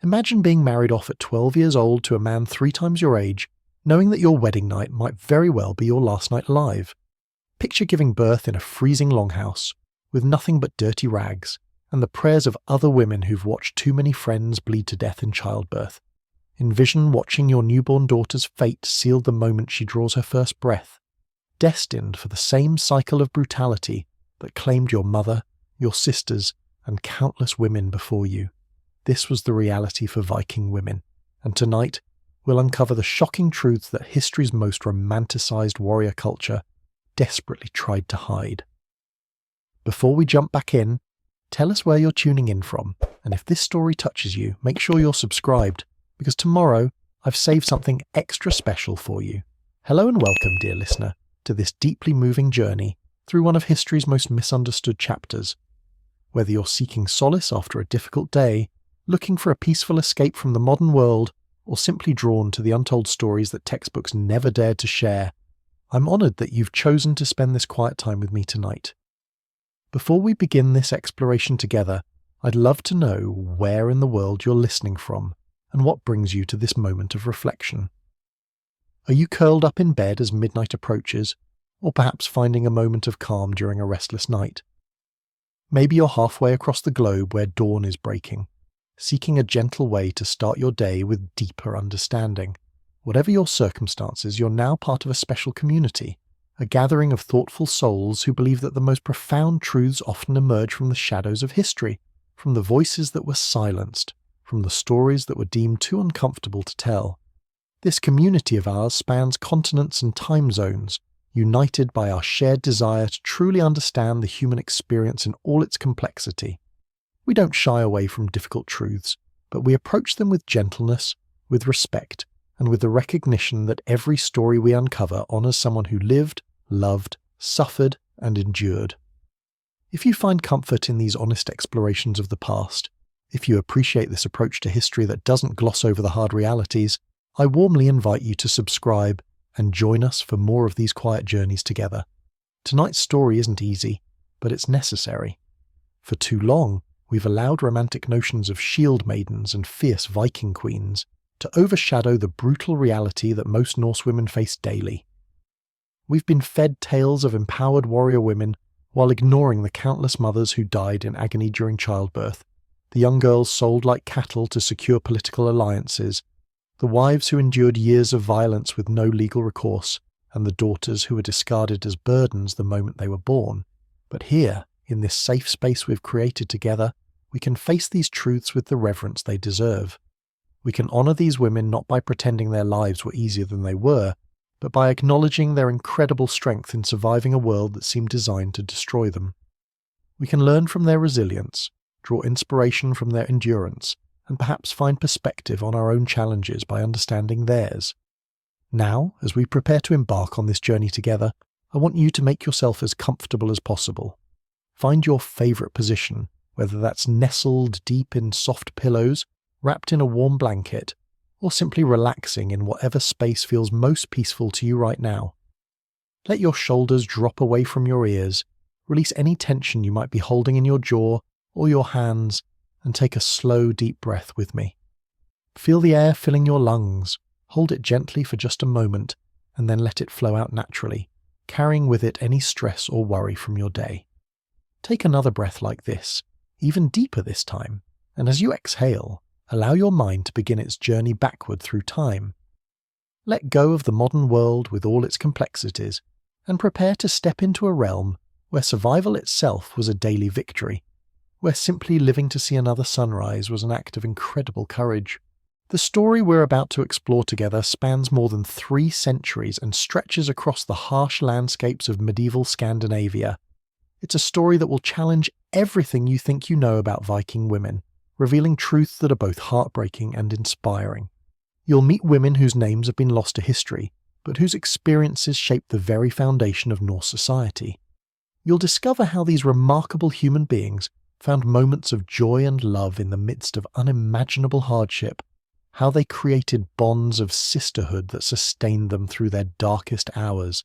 Imagine being married off at 12 years old to a man 3 times your age, knowing that your wedding night might very well be your last night alive. Picture giving birth in a freezing longhouse, with nothing but dirty rags, and the prayers of other women who've watched too many friends bleed to death in childbirth. Envision watching your newborn daughter's fate sealed the moment she draws her first breath, destined for the same cycle of brutality that claimed your mother, your sisters, and countless women before you. This was the reality for Viking women, and tonight we'll uncover the shocking truths that history's most romanticized warrior culture desperately tried to hide. Before we jump back in, tell us where you're tuning in from, and if this story touches you, make sure you're subscribed, because tomorrow I've saved something extra special for you. Hello and welcome, dear listener, to this deeply moving journey through one of history's most misunderstood chapters. Whether you're seeking solace after a difficult day, looking for a peaceful escape from the modern world, or simply drawn to the untold stories that textbooks never dared to share, I'm honoured that you've chosen to spend this quiet time with me tonight. Before we begin this exploration together, I'd love to know where in the world you're listening from and what brings you to this moment of reflection. Are you curled up in bed as midnight approaches, or perhaps finding a moment of calm during a restless night? Maybe you're halfway across the globe where dawn is breaking, seeking a gentle way to start your day with deeper understanding. Whatever your circumstances, you're now part of a special community, a gathering of thoughtful souls who believe that the most profound truths often emerge from the shadows of history, from the voices that were silenced, from the stories that were deemed too uncomfortable to tell. This community of ours spans continents and time zones, united by our shared desire to truly understand the human experience in all its complexity. We don't shy away from difficult truths, but we approach them with gentleness, with respect, and with the recognition that every story we uncover honours someone who lived, loved, suffered, and endured. If you find comfort in these honest explorations of the past, if you appreciate this approach to history that doesn't gloss over the hard realities, I warmly invite you to subscribe and join us for more of these quiet journeys together. Tonight's story isn't easy, but it's necessary. For too long, we've allowed romantic notions of shield maidens and fierce Viking queens to overshadow the brutal reality that most Norse women face daily. We've been fed tales of empowered warrior women while ignoring the countless mothers who died in agony during childbirth, the young girls sold like cattle to secure political alliances, the wives who endured years of violence with no legal recourse, and the daughters who were discarded as burdens the moment they were born. But here, in this safe space we've created together, we can face these truths with the reverence they deserve. We can honour these women not by pretending their lives were easier than they were, but by acknowledging their incredible strength in surviving a world that seemed designed to destroy them. We can learn from their resilience, draw inspiration from their endurance, and perhaps find perspective on our own challenges by understanding theirs. Now, as we prepare to embark on this journey together, I want you to make yourself as comfortable as possible. Find your favourite position, whether that's nestled deep in soft pillows, wrapped in a warm blanket, or simply relaxing in whatever space feels most peaceful to you right now. Let your shoulders drop away from your ears, release any tension you might be holding in your jaw or your hands, and take a slow, deep breath with me. Feel the air filling your lungs, hold it gently for just a moment, and then let it flow out naturally, carrying with it any stress or worry from your day. Take another breath like this, even deeper this time, and as you exhale, allow your mind to begin its journey backward through time. Let go of the modern world with all its complexities, and prepare to step into a realm where survival itself was a daily victory, where simply living to see another sunrise was an act of incredible courage. The story we're about to explore together spans more than 3 centuries and stretches across the harsh landscapes of medieval Scandinavia. It's a story that will challenge everything you think you know about Viking women, revealing truths that are both heartbreaking and inspiring. You'll meet women whose names have been lost to history, but whose experiences shape the very foundation of Norse society. You'll discover how these remarkable human beings found moments of joy and love in the midst of unimaginable hardship, how they created bonds of sisterhood that sustained them through their darkest hours,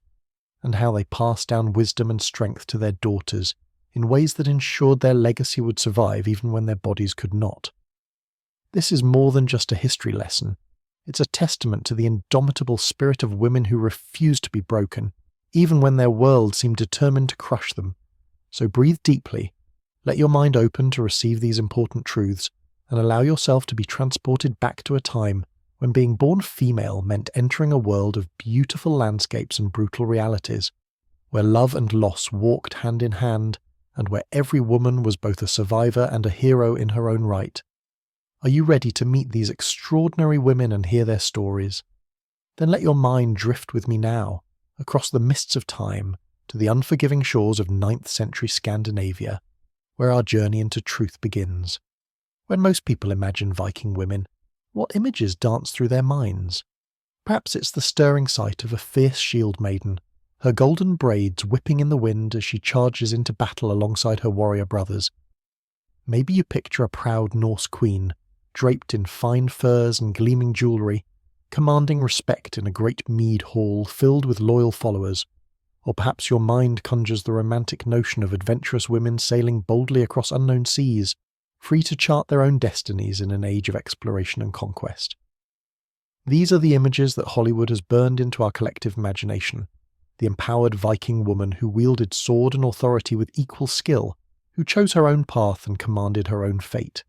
and how they passed down wisdom and strength to their daughters in ways that ensured their legacy would survive even when their bodies could not. This is more than just a history lesson. It's a testament to the indomitable spirit of women who refuse to be broken, even when their world seemed determined to crush them. So breathe deeply, let your mind open to receive these important truths, and allow yourself to be transported back to a time when being born female meant entering a world of beautiful landscapes and brutal realities, where love and loss walked hand in hand, and where every woman was both a survivor and a hero in her own right. Are you ready to meet these extraordinary women and hear their stories? Then let your mind drift with me now, across the mists of time, to the unforgiving shores of 9th century Scandinavia, where our journey into truth begins. When most people imagine Viking women, what images dance through their minds? Perhaps it's the stirring sight of a fierce shield maiden, her golden braids whipping in the wind as she charges into battle alongside her warrior brothers. Maybe you picture a proud Norse queen, draped in fine furs and gleaming jewellery, commanding respect in a great mead hall filled with loyal followers. Or perhaps your mind conjures the romantic notion of adventurous women sailing boldly across unknown seas, free to chart their own destinies in an age of exploration and conquest. These are the images that Hollywood has burned into our collective imagination. The empowered Viking woman who wielded sword and authority with equal skill, who chose her own path and commanded her own fate.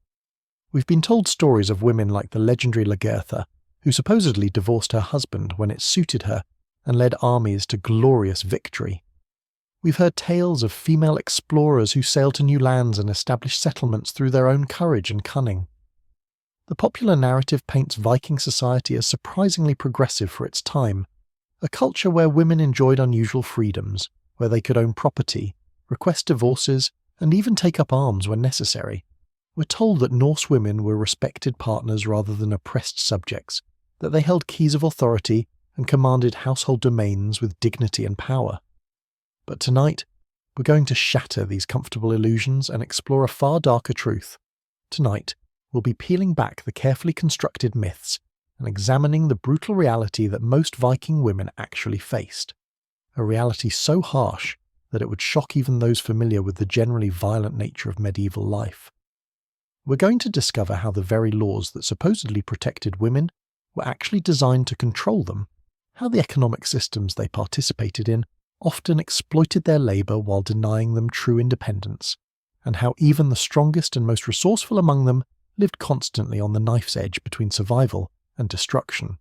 We've been told stories of women like the legendary Lagertha, who supposedly divorced her husband when it suited her and led armies to glorious victory. We've heard tales of female explorers who sailed to new lands and established settlements through their own courage and cunning. The popular narrative paints Viking society as surprisingly progressive for its time, a culture where women enjoyed unusual freedoms, where they could own property, request divorces, and even take up arms when necessary. We're told that Norse women were respected partners rather than oppressed subjects, that they held keys of authority and commanded household domains with dignity and power. But tonight, we're going to shatter these comfortable illusions and explore a far darker truth. Tonight, we'll be peeling back the carefully constructed myths and examining the brutal reality that most Viking women actually faced. A reality so harsh that it would shock even those familiar with the generally violent nature of medieval life. We're going to discover how the very laws that supposedly protected women were actually designed to control them, how the economic systems they participated in often exploited their labour while denying them true independence, and how even the strongest and most resourceful among them lived constantly on the knife's edge between survival and destruction.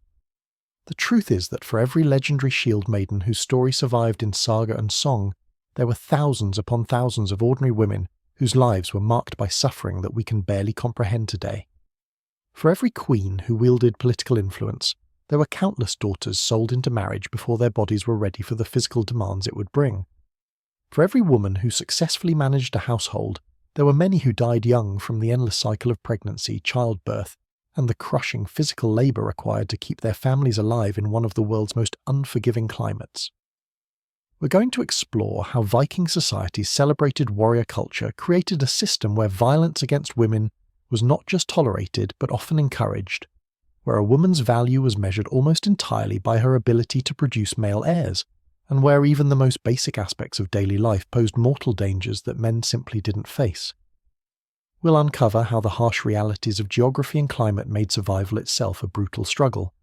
The truth is that for every legendary shield maiden whose story survived in saga and song, there were thousands upon thousands of ordinary women whose lives were marked by suffering that we can barely comprehend today. For every queen who wielded political influence, there were countless daughters sold into marriage before their bodies were ready for the physical demands it would bring. For every woman who successfully managed a household, there were many who died young from the endless cycle of pregnancy, childbirth, and the crushing physical labour required to keep their families alive in one of the world's most unforgiving climates. We're going to explore how Viking society's celebrated warrior culture created a system where violence against women was not just tolerated but often encouraged, where a woman's value was measured almost entirely by her ability to produce male heirs, and where even the most basic aspects of daily life posed mortal dangers that men simply didn't face. We'll uncover how the harsh realities of geography and climate made survival itself a brutal struggle,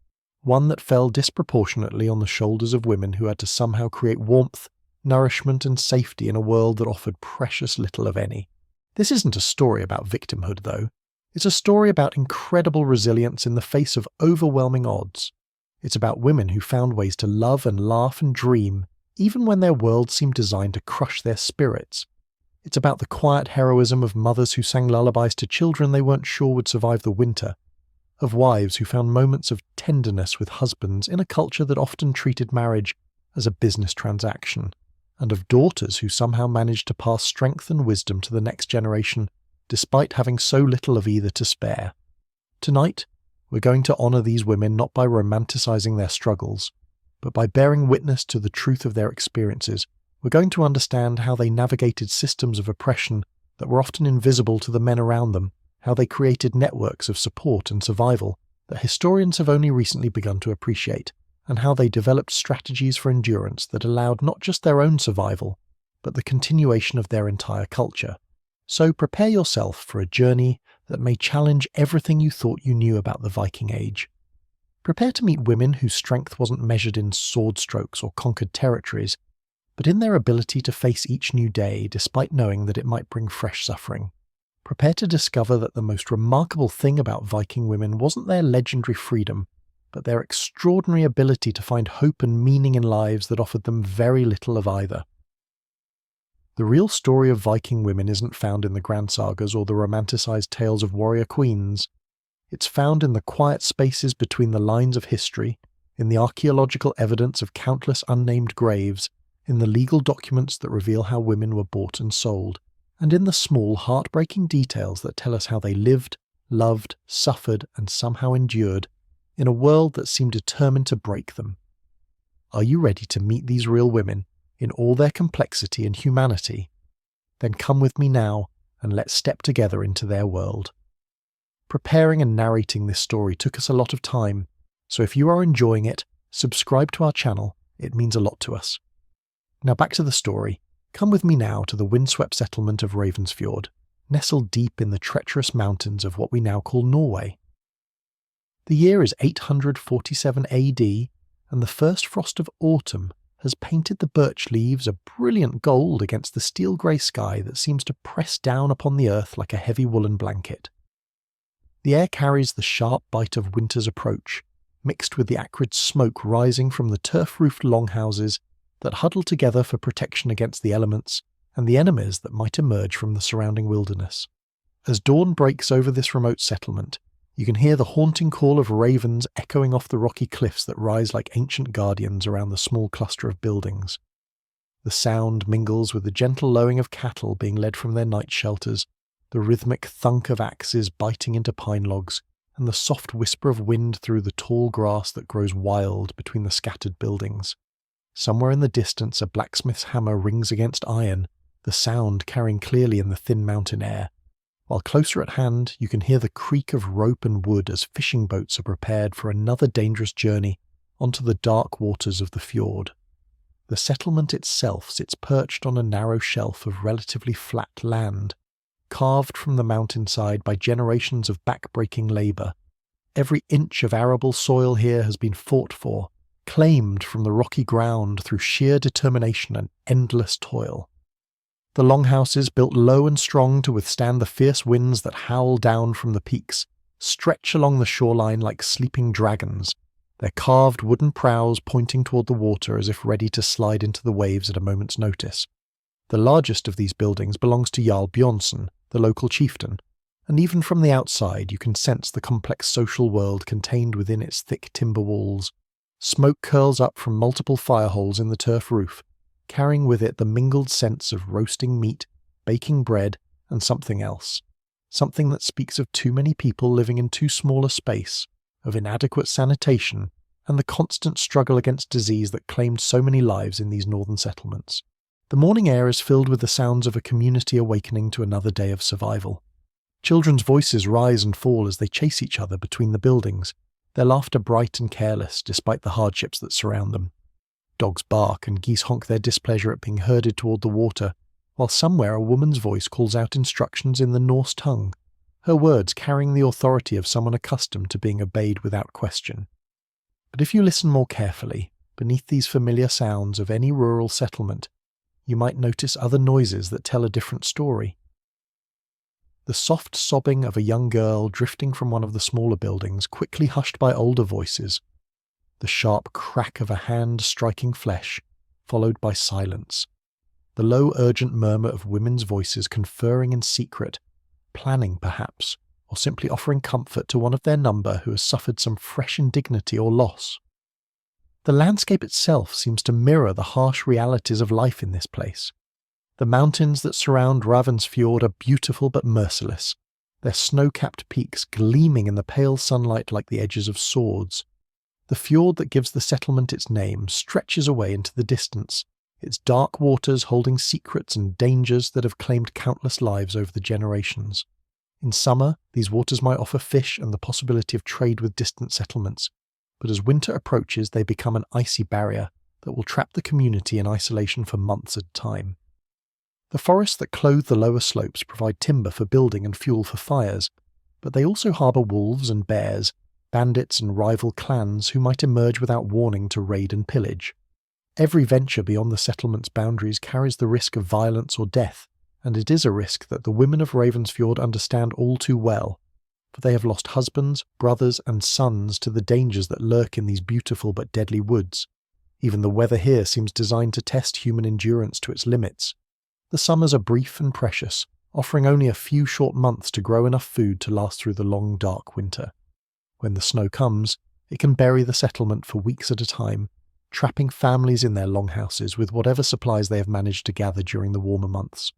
one that fell disproportionately on the shoulders of women who had to somehow create warmth, nourishment and safety in a world that offered precious little of any. This isn't a story about victimhood, though. It's a story about incredible resilience in the face of overwhelming odds. It's about women who found ways to love and laugh and dream, even when their world seemed designed to crush their spirits. It's about the quiet heroism of mothers who sang lullabies to children they weren't sure would survive the winter, of wives who found moments of tenderness with husbands in a culture that often treated marriage as a business transaction, and of daughters who somehow managed to pass strength and wisdom to the next generation despite having so little of either to spare. Tonight, we're going to honour these women not by romanticising their struggles, but by bearing witness to the truth of their experiences. We're going to understand how they navigated systems of oppression that were often invisible to the men around them, how they created networks of support and survival that historians have only recently begun to appreciate, and how they developed strategies for endurance that allowed not just their own survival, but the continuation of their entire culture. So prepare yourself for a journey that may challenge everything you thought you knew about the Viking Age. Prepare to meet women whose strength wasn't measured in sword strokes or conquered territories, but in their ability to face each new day despite knowing that it might bring fresh suffering. Prepare to discover that the most remarkable thing about Viking women wasn't their legendary freedom, but their extraordinary ability to find hope and meaning in lives that offered them very little of either. The real story of Viking women isn't found in the grand sagas or the romanticized tales of warrior queens. It's found in the quiet spaces between the lines of history, in the archaeological evidence of countless unnamed graves, in the legal documents that reveal how women were bought and sold, and in the small, heartbreaking details that tell us how they lived, loved, suffered, and somehow endured, in a world that seemed determined to break them. Are you ready to meet these real women, in all their complexity and humanity? Then come with me now, and let's step together into their world. Preparing and narrating this story took us a lot of time, so if you are enjoying it, subscribe to our channel, it means a lot to us. Now back to the story. Come with me now to the windswept settlement of Ravensfjord, nestled deep in the treacherous mountains of what we now call Norway. The year is 847 AD, and the first frost of autumn has painted the birch leaves a brilliant gold against the steel-grey sky that seems to press down upon the earth like a heavy woolen blanket. The air carries the sharp bite of winter's approach, mixed with the acrid smoke rising from the turf-roofed longhouses that huddle together for protection against the elements and the enemies that might emerge from the surrounding wilderness. As dawn breaks over this remote settlement, you can hear the haunting call of ravens echoing off the rocky cliffs that rise like ancient guardians around the small cluster of buildings. The sound mingles with the gentle lowing of cattle being led from their night shelters, the rhythmic thunk of axes biting into pine logs, and the soft whisper of wind through the tall grass that grows wild between the scattered buildings. Somewhere in the distance a blacksmith's hammer rings against iron, the sound carrying clearly in the thin mountain air, while closer at hand you can hear the creak of rope and wood as fishing boats are prepared for another dangerous journey onto the dark waters of the fjord. The settlement itself sits perched on a narrow shelf of relatively flat land, carved from the mountainside by generations of back-breaking labour. Every inch of arable soil here has been fought for, claimed from the rocky ground through sheer determination and endless toil. The longhouses, built low and strong to withstand the fierce winds that howl down from the peaks, stretch along the shoreline like sleeping dragons, their carved wooden prows pointing toward the water as if ready to slide into the waves at a moment's notice. The largest of these buildings belongs to Jarl Bjornsson, the local chieftain, and even from the outside you can sense the complex social world contained within its thick timber walls. Smoke curls up from multiple fire holes in the turf roof, carrying with it the mingled scents of roasting meat, baking bread, and something else. Something that speaks of too many people living in too small a space, of inadequate sanitation, and the constant struggle against disease that claimed so many lives in these northern settlements. The morning air is filled with the sounds of a community awakening to another day of survival. Children's voices rise and fall as they chase each other between the buildings, their laughter bright and careless despite the hardships that surround them. Dogs bark and geese honk their displeasure at being herded toward the water, while somewhere a woman's voice calls out instructions in the Norse tongue, her words carrying the authority of someone accustomed to being obeyed without question. But if you listen more carefully, beneath these familiar sounds of any rural settlement, you might notice other noises that tell a different story. The soft sobbing of a young girl drifting from one of the smaller buildings, quickly hushed by older voices. The sharp crack of a hand striking flesh, followed by silence. The low, urgent murmur of women's voices conferring in secret, planning perhaps, or simply offering comfort to one of their number who has suffered some fresh indignity or loss. The landscape itself seems to mirror the harsh realities of life in this place. The mountains that surround Ravensfjord are beautiful but merciless, their snow-capped peaks gleaming in the pale sunlight like the edges of swords. The fjord that gives the settlement its name stretches away into the distance, its dark waters holding secrets and dangers that have claimed countless lives over the generations. In summer, these waters might offer fish and the possibility of trade with distant settlements, but as winter approaches they become an icy barrier that will trap the community in isolation for months at a time. The forests that clothe the lower slopes provide timber for building and fuel for fires, but they also harbour wolves and bears, bandits and rival clans who might emerge without warning to raid and pillage. Every venture beyond the settlement's boundaries carries the risk of violence or death, and it is a risk that the women of Ravensfjord understand all too well, for they have lost husbands, brothers and sons to the dangers that lurk in these beautiful but deadly woods. Even the weather here seems designed to test human endurance to its limits. The summers are brief and precious, offering only a few short months to grow enough food to last through the long, dark winter. When the snow comes, it can bury the settlement for weeks at a time, trapping families in their longhouses with whatever supplies they have managed to gather during the warmer months.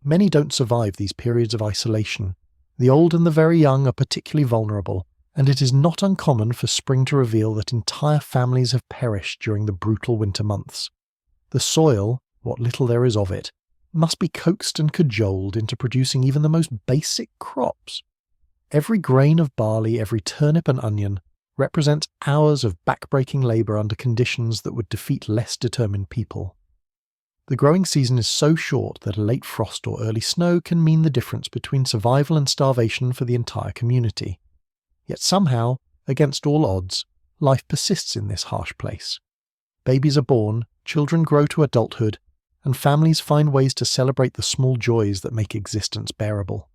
Many don't survive these periods of isolation. The old and the very young are particularly vulnerable, and it is not uncommon for spring to reveal that entire families have perished during the brutal winter months. The soil, what little there is of it, must be coaxed and cajoled into producing even the most basic crops. Every grain of barley, every turnip and onion, represents hours of back-breaking labour under conditions that would defeat less determined people. The growing season is so short that a late frost or early snow can mean the difference between survival and starvation for the entire community. Yet somehow, against all odds, life persists in this harsh place. Babies are born, children grow to adulthood, and families find ways to celebrate the small joys that make existence bearable.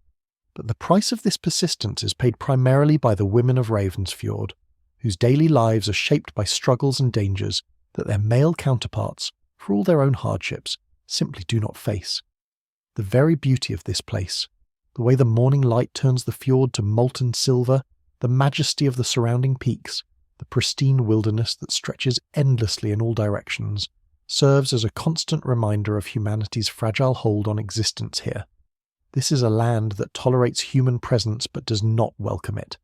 But the price of this persistence is paid primarily by the women of Ravensfjord, whose daily lives are shaped by struggles and dangers that their male counterparts, for all their own hardships, simply do not face. The very beauty of this place, the way the morning light turns the fjord to molten silver, the majesty of the surrounding peaks, the pristine wilderness that stretches endlessly in all directions, serves as a constant reminder of humanity's fragile hold on existence here. This is a land that tolerates human presence but does not welcome it.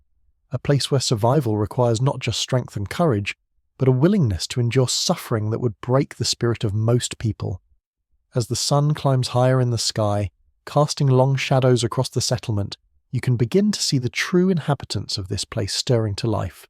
A place where survival requires not just strength and courage, but a willingness to endure suffering that would break the spirit of most people. As the sun climbs higher in the sky, casting long shadows across the settlement, you can begin to see the true inhabitants of this place stirring to life,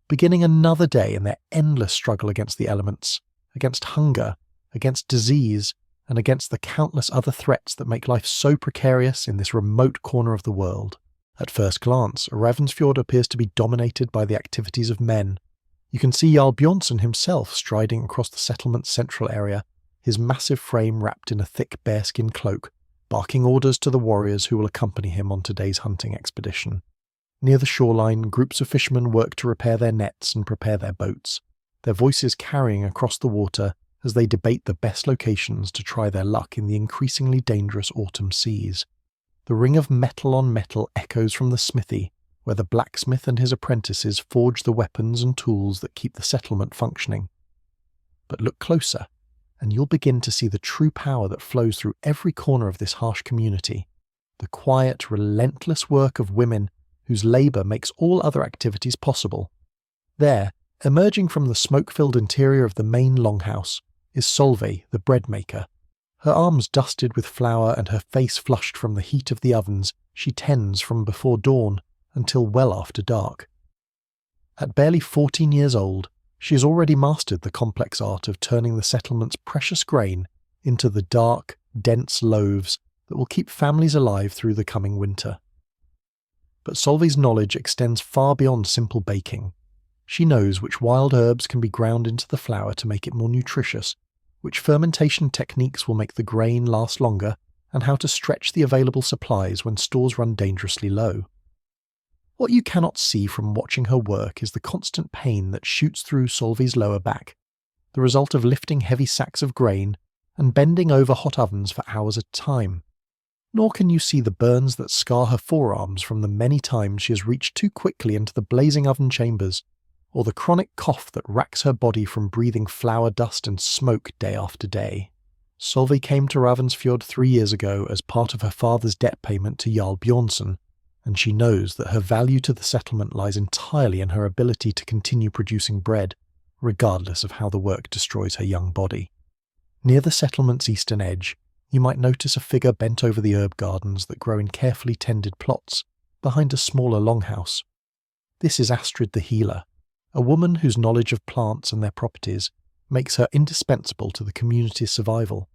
beginning another day in their endless struggle against the elements, against hunger, against disease, and against the countless other threats that make life so precarious in this remote corner of the world. At first glance, Ravensfjord appears to be dominated by the activities of men. You can see Jarl Bjornsson himself striding across the settlement's central area, his massive frame wrapped in a thick bearskin cloak, barking orders to the warriors who will accompany him on today's hunting expedition. Near the shoreline, groups of fishermen work to repair their nets and prepare their boats, their voices carrying across the water as they debate the best locations to try their luck in the increasingly dangerous autumn seas. The ring of metal on metal echoes from the smithy, where the blacksmith and his apprentices forge the weapons and tools that keep the settlement functioning. But look closer, and you'll begin to see the true power that flows through every corner of this harsh community, the quiet, relentless work of women whose labour makes all other activities possible. There, emerging from the smoke-filled interior of the main longhouse, is Solveig, the bread maker. Her arms dusted with flour and her face flushed from the heat of the ovens she tends from before dawn until well after dark. At barely 14 years old, she has already mastered the complex art of turning the settlement's precious grain into the dark, dense loaves that will keep families alive through the coming winter. But Solveig's knowledge extends far beyond simple baking. She knows which wild herbs can be ground into the flour to make it more nutritious, which fermentation techniques will make the grain last longer, and how to stretch the available supplies when stores run dangerously low. What you cannot see from watching her work is the constant pain that shoots through Solveig's lower back, the result of lifting heavy sacks of grain and bending over hot ovens for hours at a time. Nor can you see the burns that scar her forearms from the many times she has reached too quickly into the blazing oven chambers, or the chronic cough that racks her body from breathing flour dust and smoke day after day. Solveig came to Ravensfjord 3 years ago as part of her father's debt payment to Jarl Bjornsson, and she knows that her value to the settlement lies entirely in her ability to continue producing bread, regardless of how the work destroys her young body. Near the settlement's eastern edge, you might notice a figure bent over the herb gardens that grow in carefully tended plots behind a smaller longhouse. This is Astrid the Healer, a woman whose knowledge of plants and their properties makes her indispensable to the community's survival.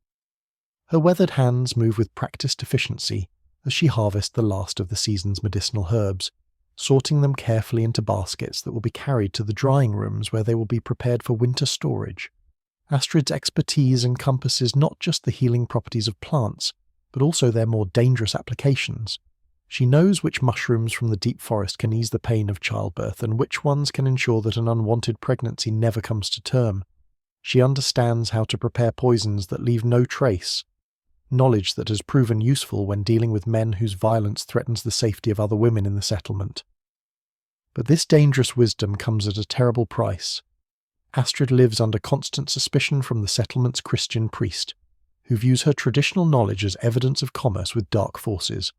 Her weathered hands move with practiced efficiency as she harvests the last of the season's medicinal herbs, sorting them carefully into baskets that will be carried to the drying rooms where they will be prepared for winter storage. Astrid's expertise encompasses not just the healing properties of plants, but also their more dangerous applications. She knows which mushrooms from the deep forest can ease the pain of childbirth and which ones can ensure that an unwanted pregnancy never comes to term. She understands how to prepare poisons that leave no trace, knowledge that has proven useful when dealing with men whose violence threatens the safety of other women in the settlement. But this dangerous wisdom comes at a terrible price. Astrid lives under constant suspicion from the settlement's Christian priest, who views her traditional knowledge as evidence of commerce with dark forces.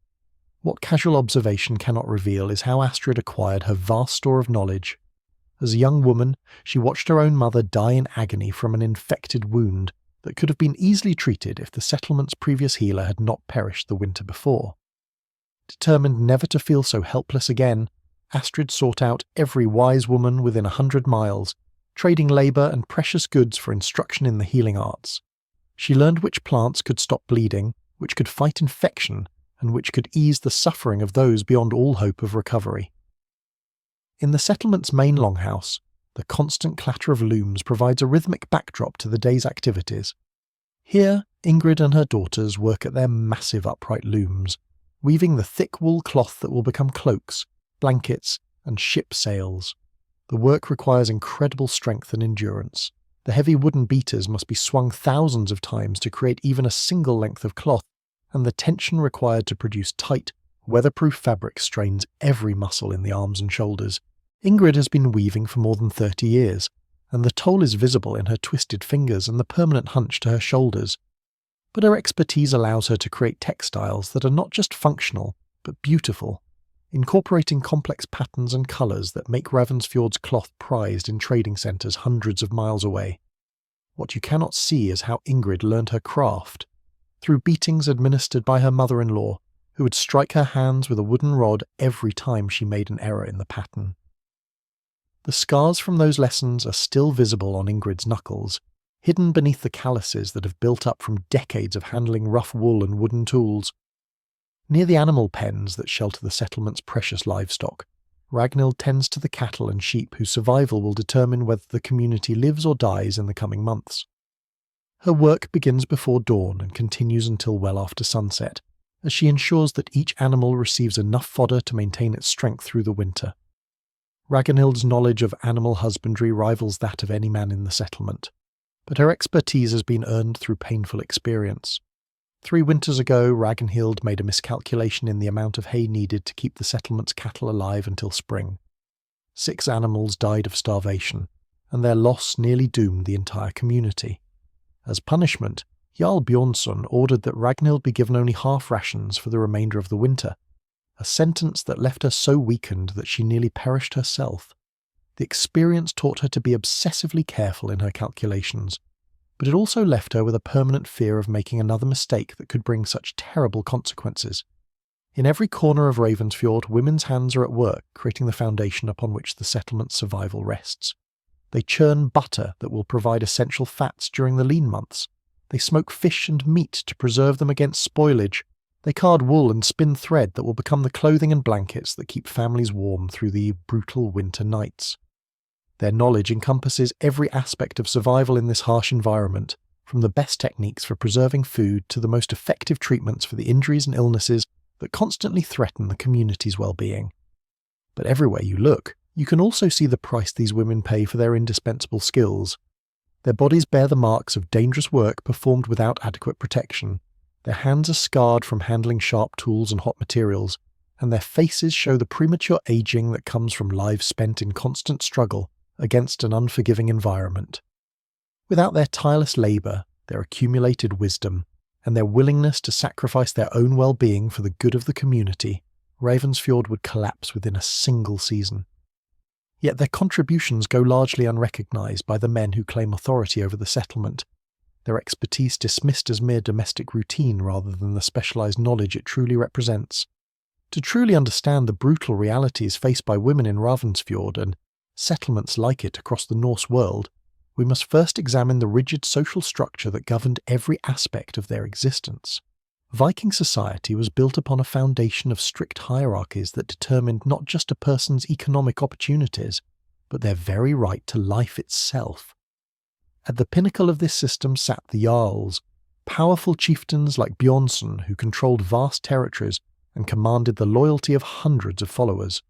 What casual observation cannot reveal is how Astrid acquired her vast store of knowledge. As a young woman, she watched her own mother die in agony from an infected wound that could have been easily treated if the settlement's previous healer had not perished the winter before. Determined never to feel so helpless again, Astrid sought out every wise woman within 100 miles, trading labour and precious goods for instruction in the healing arts. She learned which plants could stop bleeding, which could fight infection, and which could ease the suffering of those beyond all hope of recovery. In the settlement's main longhouse, the constant clatter of looms provides a rhythmic backdrop to the day's activities. Here, Ingrid and her daughters work at their massive upright looms, weaving the thick wool cloth that will become cloaks, blankets, and ship sails. The work requires incredible strength and endurance. The heavy wooden beaters must be swung thousands of times to create even a single length of cloth, and the tension required to produce tight, weatherproof fabric strains every muscle in the arms and shoulders. Ingrid has been weaving for more than 30 years, and the toll is visible in her twisted fingers and the permanent hunch to her shoulders. But her expertise allows her to create textiles that are not just functional, but beautiful, incorporating complex patterns and colours that make Ravensfjord's cloth prized in trading centres hundreds of miles away. What you cannot see is how Ingrid learned her craft, through beatings administered by her mother-in-law, who would strike her hands with a wooden rod every time she made an error in the pattern. The scars from those lessons are still visible on Ingrid's knuckles, hidden beneath the calluses that have built up from decades of handling rough wool and wooden tools. Near the animal pens that shelter the settlement's precious livestock, Ragnhild tends to the cattle and sheep whose survival will determine whether the community lives or dies in the coming months. Her work begins before dawn and continues until well after sunset, as she ensures that each animal receives enough fodder to maintain its strength through the winter. Ragnhild's knowledge of animal husbandry rivals that of any man in the settlement, but her expertise has been earned through painful experience. 3 winters ago, Ragnhild made a miscalculation in the amount of hay needed to keep the settlement's cattle alive until spring. 6 animals died of starvation, and their loss nearly doomed the entire community. As punishment, Jarl Bjornsson ordered that Ragnhild be given only half rations for the remainder of the winter, a sentence that left her so weakened that she nearly perished herself. The experience taught her to be obsessively careful in her calculations, but it also left her with a permanent fear of making another mistake that could bring such terrible consequences. In every corner of Ravensfjord, women's hands are at work, creating the foundation upon which the settlement's survival rests. They churn butter that will provide essential fats during the lean months. They smoke fish and meat to preserve them against spoilage. They card wool and spin thread that will become the clothing and blankets that keep families warm through the brutal winter nights. Their knowledge encompasses every aspect of survival in this harsh environment, from the best techniques for preserving food to the most effective treatments for the injuries and illnesses that constantly threaten the community's well-being. But everywhere you look, you can also see the price these women pay for their indispensable skills. Their bodies bear the marks of dangerous work performed without adequate protection. Their hands are scarred from handling sharp tools and hot materials, and their faces show the premature aging that comes from lives spent in constant struggle against an unforgiving environment. Without their tireless labour, their accumulated wisdom, and their willingness to sacrifice their own well-being for the good of the community, Ravensfjord would collapse within a single season. Yet their contributions go largely unrecognised by the men who claim authority over the settlement, their expertise dismissed as mere domestic routine rather than the specialised knowledge it truly represents. To truly understand the brutal realities faced by women in Ravensfjord and settlements like it across the Norse world, we must first examine the rigid social structure that governed every aspect of their existence. Viking society was built upon a foundation of strict hierarchies that determined not just a person's economic opportunities, but their very right to life itself. At the pinnacle of this system sat the Jarls, powerful chieftains like Bjornsson who controlled vast territories and commanded the loyalty of hundreds of followers.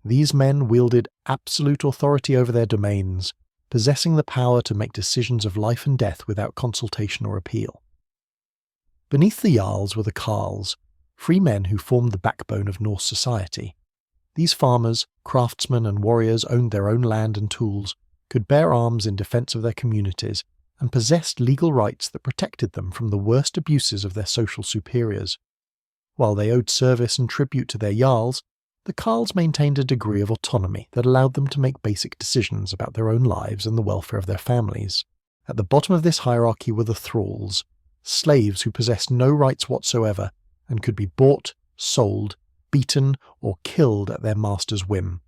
These men wielded absolute authority over their domains, possessing the power to make decisions of life and death without consultation or appeal. Beneath the Jarls were the Carls, free men who formed the backbone of Norse society. These farmers, craftsmen and warriors owned their own land and tools, could bear arms in defence of their communities, and possessed legal rights that protected them from the worst abuses of their social superiors. While they owed service and tribute to their Jarls, the Carls maintained a degree of autonomy that allowed them to make basic decisions about their own lives and the welfare of their families. At the bottom of this hierarchy were the thralls, slaves who possessed no rights whatsoever and could be bought, sold, beaten, or killed at their master's whim.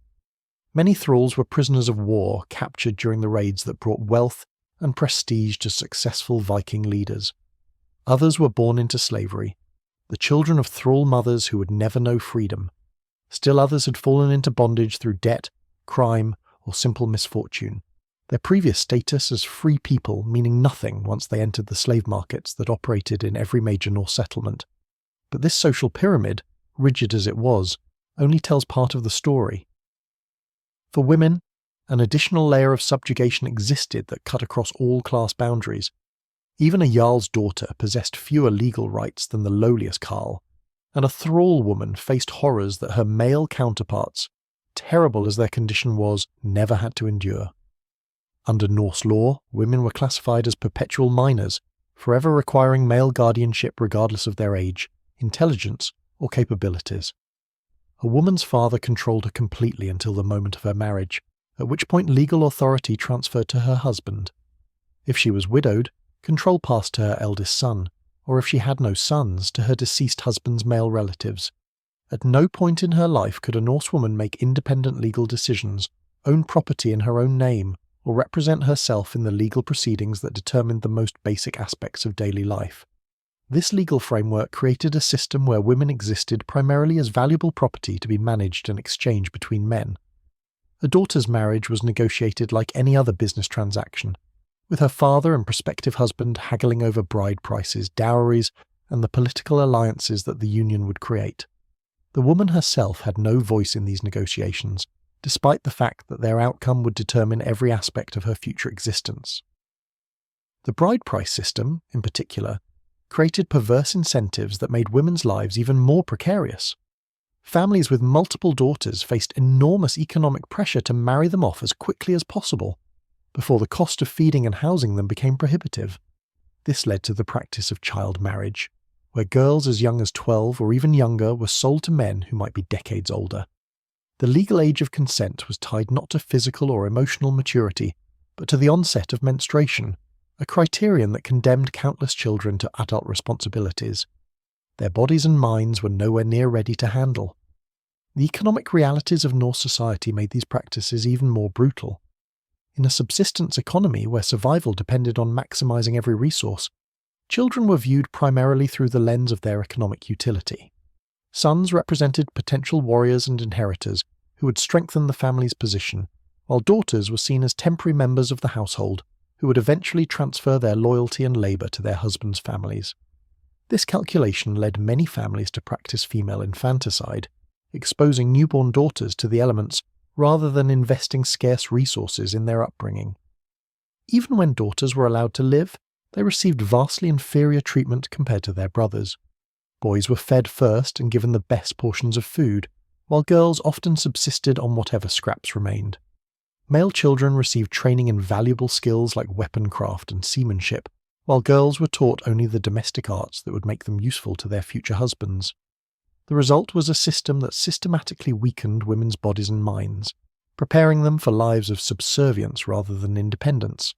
Many thralls were prisoners of war captured during the raids that brought wealth and prestige to successful Viking leaders. Others were born into slavery, the children of thrall mothers who would never know freedom. Still others had fallen into bondage through debt, crime, or simple misfortune, their previous status as free people meaning nothing once they entered the slave markets that operated in every major Norse settlement. But this social pyramid, rigid as it was, only tells part of the story. For women, an additional layer of subjugation existed that cut across all class boundaries. Even a Jarl's daughter possessed fewer legal rights than the lowliest Carl, and a thrall woman faced horrors that her male counterparts, terrible as their condition was, never had to endure. Under Norse law, women were classified as perpetual minors, forever requiring male guardianship regardless of their age, intelligence, or capabilities. A woman's father controlled her completely until the moment of her marriage, at which point legal authority transferred to her husband. If she was widowed, control passed to her eldest son, or if she had no sons, to her deceased husband's male relatives. At no point in her life could a Norse woman make independent legal decisions, own property in her own name, or represent herself in the legal proceedings that determined the most basic aspects of daily life. This legal framework created a system where women existed primarily as valuable property to be managed and exchanged between men. A daughter's marriage was negotiated like any other business transaction, with her father and prospective husband haggling over bride prices, dowries, and the political alliances that the union would create. The woman herself had no voice in these negotiations, despite the fact that their outcome would determine every aspect of her future existence. The bride price system, in particular, created perverse incentives that made women's lives even more precarious. Families with multiple daughters faced enormous economic pressure to marry them off as quickly as possible, before the cost of feeding and housing them became prohibitive. This led to the practice of child marriage, where girls as young as 12 or even younger were sold to men who might be decades older. The legal age of consent was tied not to physical or emotional maturity, but to the onset of menstruation, a criterion that condemned countless children to adult responsibilities. Their bodies and minds were nowhere near ready to handle. The economic realities of Norse society made these practices even more brutal. In a subsistence economy where survival depended on maximizing every resource, children were viewed primarily through the lens of their economic utility. Sons represented potential warriors and inheritors who would strengthen the family's position, while daughters were seen as temporary members of the household who would eventually transfer their loyalty and labour to their husbands' families. This calculation led many families to practice female infanticide, exposing newborn daughters to the elements rather than investing scarce resources in their upbringing. Even when daughters were allowed to live, they received vastly inferior treatment compared to their brothers. Boys were fed first and given the best portions of food, while girls often subsisted on whatever scraps remained. Male children received training in valuable skills like weaponcraft and seamanship, while girls were taught only the domestic arts that would make them useful to their future husbands. The result was a system that systematically weakened women's bodies and minds, preparing them for lives of subservience rather than independence.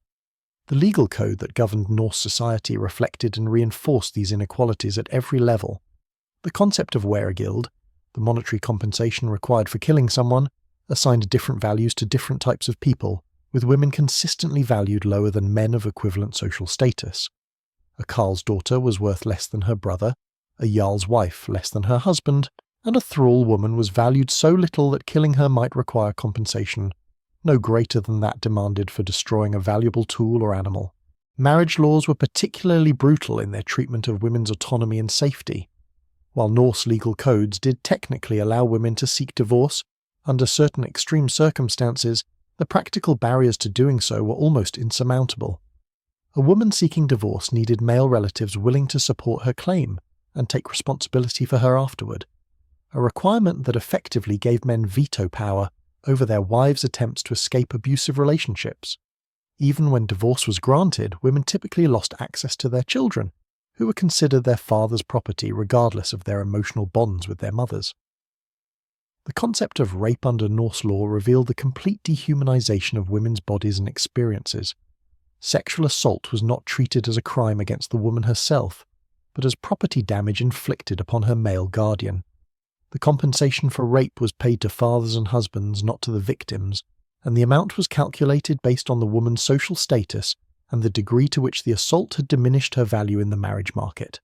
The legal code that governed Norse society reflected and reinforced these inequalities at every level. The concept of weregild, the monetary compensation required for killing someone, assigned different values to different types of people, with women consistently valued lower than men of equivalent social status. A carl's daughter was worth less than her brother, a jarl's wife less than her husband, and a thrall woman was valued so little that killing her might require compensation, no greater than that demanded for destroying a valuable tool or animal. Marriage laws were particularly brutal in their treatment of women's autonomy and safety. While Norse legal codes did technically allow women to seek divorce, under certain extreme circumstances, the practical barriers to doing so were almost insurmountable. A woman seeking divorce needed male relatives willing to support her claim and take responsibility for her afterward, a requirement that effectively gave men veto power over their wives' attempts to escape abusive relationships. Even when divorce was granted, women typically lost access to their children, who were considered their father's property regardless of their emotional bonds with their mothers. The concept of rape under Norse law revealed the complete dehumanization of women's bodies and experiences. Sexual assault was not treated as a crime against the woman herself, but as property damage inflicted upon her male guardian. The compensation for rape was paid to fathers and husbands, not to the victims, and the amount was calculated based on the woman's social status and the degree to which the assault had diminished her value in the marriage market.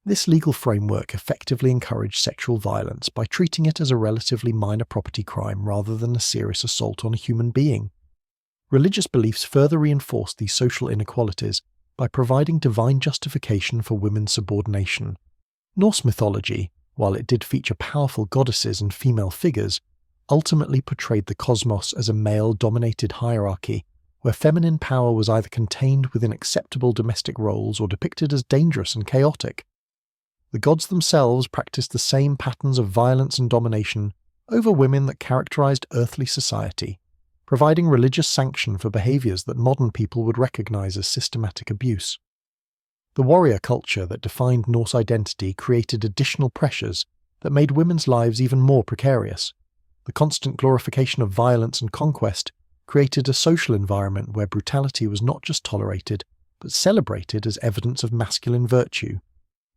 This legal framework effectively encouraged sexual violence by treating it as a relatively minor property crime rather than a serious assault on a human being. Religious beliefs further reinforced these social inequalities by providing divine justification for women's subordination. Norse mythology, while it did feature powerful goddesses and female figures, ultimately portrayed the cosmos as a male-dominated hierarchy, where feminine power was either contained within acceptable domestic roles or depicted as dangerous and chaotic. The gods themselves practiced the same patterns of violence and domination over women that characterized earthly society, providing religious sanction for behaviors that modern people would recognize as systematic abuse. The warrior culture that defined Norse identity created additional pressures that made women's lives even more precarious. The constant glorification of violence and conquest created a social environment where brutality was not just tolerated, but celebrated as evidence of masculine virtue.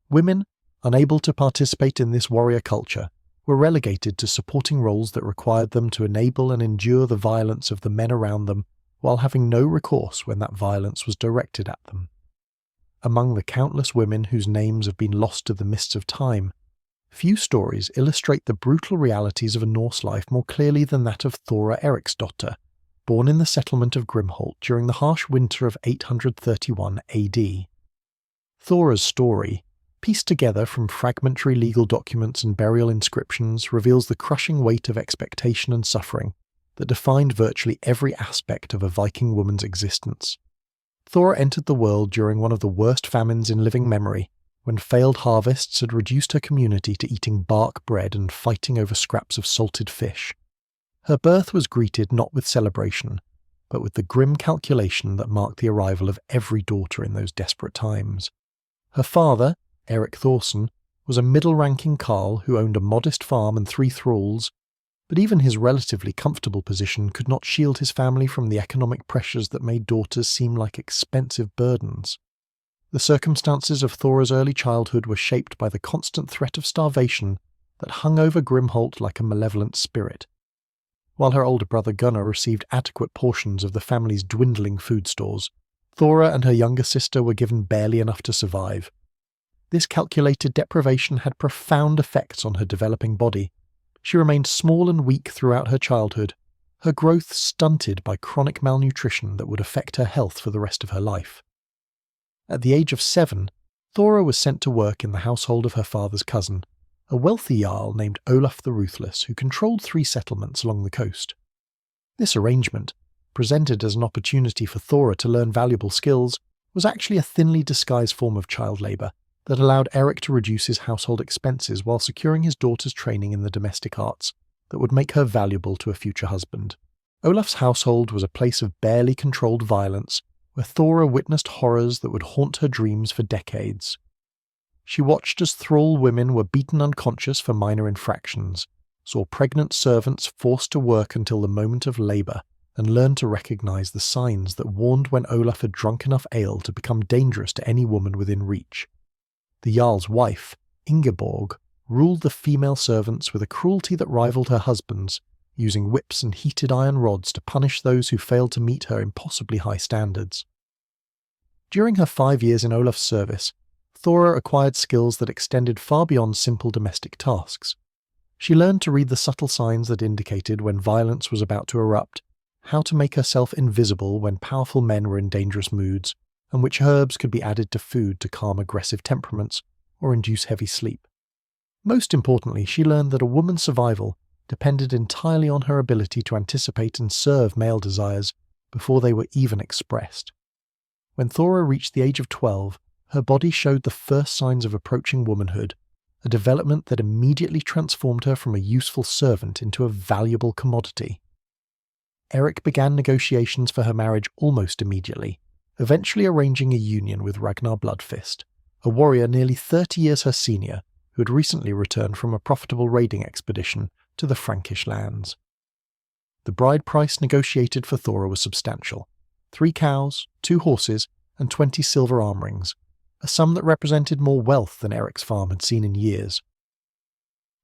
Women, unable to participate in this warrior culture, were relegated to supporting roles that required them to enable and endure the violence of the men around them while having no recourse when that violence was directed at them. Among the countless women whose names have been lost to the mists of time, few stories illustrate the brutal realities of a Norse life more clearly than that of Thora Eriksdottir, born in the settlement of Grimholt during the harsh winter of 831 AD. Thora's story, pieced together from fragmentary legal documents and burial inscriptions, reveals the crushing weight of expectation and suffering that defined virtually every aspect of a Viking woman's existence. Thora entered the world during one of the worst famines in living memory, when failed harvests had reduced her community to eating bark bread and fighting over scraps of salted fish. Her birth was greeted not with celebration, but with the grim calculation that marked the arrival of every daughter in those desperate times. Her father, Eric Thorson, was a middle-ranking carl who owned a modest farm and 3 thralls, but even his relatively comfortable position could not shield his family from the economic pressures that made daughters seem like expensive burdens. The circumstances of Thora's early childhood were shaped by the constant threat of starvation that hung over Grimholt like a malevolent spirit. While her older brother Gunnar received adequate portions of the family's dwindling food stores, Thora and her younger sister were given barely enough to survive. This calculated deprivation had profound effects on her developing body. She remained small and weak throughout her childhood, her growth stunted by chronic malnutrition that would affect her health for the rest of her life. At the age of 7, Thora was sent to work in the household of her father's cousin, a wealthy jarl named Olaf the Ruthless who controlled 3 settlements along the coast. This arrangement, presented as an opportunity for Thora to learn valuable skills, was actually a thinly disguised form of child labour that allowed Eric to reduce his household expenses while securing his daughter's training in the domestic arts that would make her valuable to a future husband. Olaf's household was a place of barely controlled violence where Thora witnessed horrors that would haunt her dreams for decades. She watched as thrall women were beaten unconscious for minor infractions, saw pregnant servants forced to work until the moment of labour, and learned to recognise the signs that warned when Olaf had drunk enough ale to become dangerous to any woman within reach. The Jarl's wife, Ingeborg, ruled the female servants with a cruelty that rivaled her husband's, using whips and heated iron rods to punish those who failed to meet her impossibly high standards. During her 5 years in Olaf's service, Thora acquired skills that extended far beyond simple domestic tasks. She learned to read the subtle signs that indicated when violence was about to erupt, how to make herself invisible when powerful men were in dangerous moods, and which herbs could be added to food to calm aggressive temperaments or induce heavy sleep. Most importantly, she learned that a woman's survival depended entirely on her ability to anticipate and serve male desires before they were even expressed. When Thora reached the age of 12, her body showed the first signs of approaching womanhood, a development that immediately transformed her from a useful servant into a valuable commodity. Eric began negotiations for her marriage almost immediately, eventually arranging a union with Ragnar Bloodfist, a warrior nearly 30 years her senior who had recently returned from a profitable raiding expedition to the Frankish lands. The bride price negotiated for Thora was substantial: 3 cows, 2 horses, and 20 silver arm rings, a sum that represented more wealth than Eric's farm had seen in years.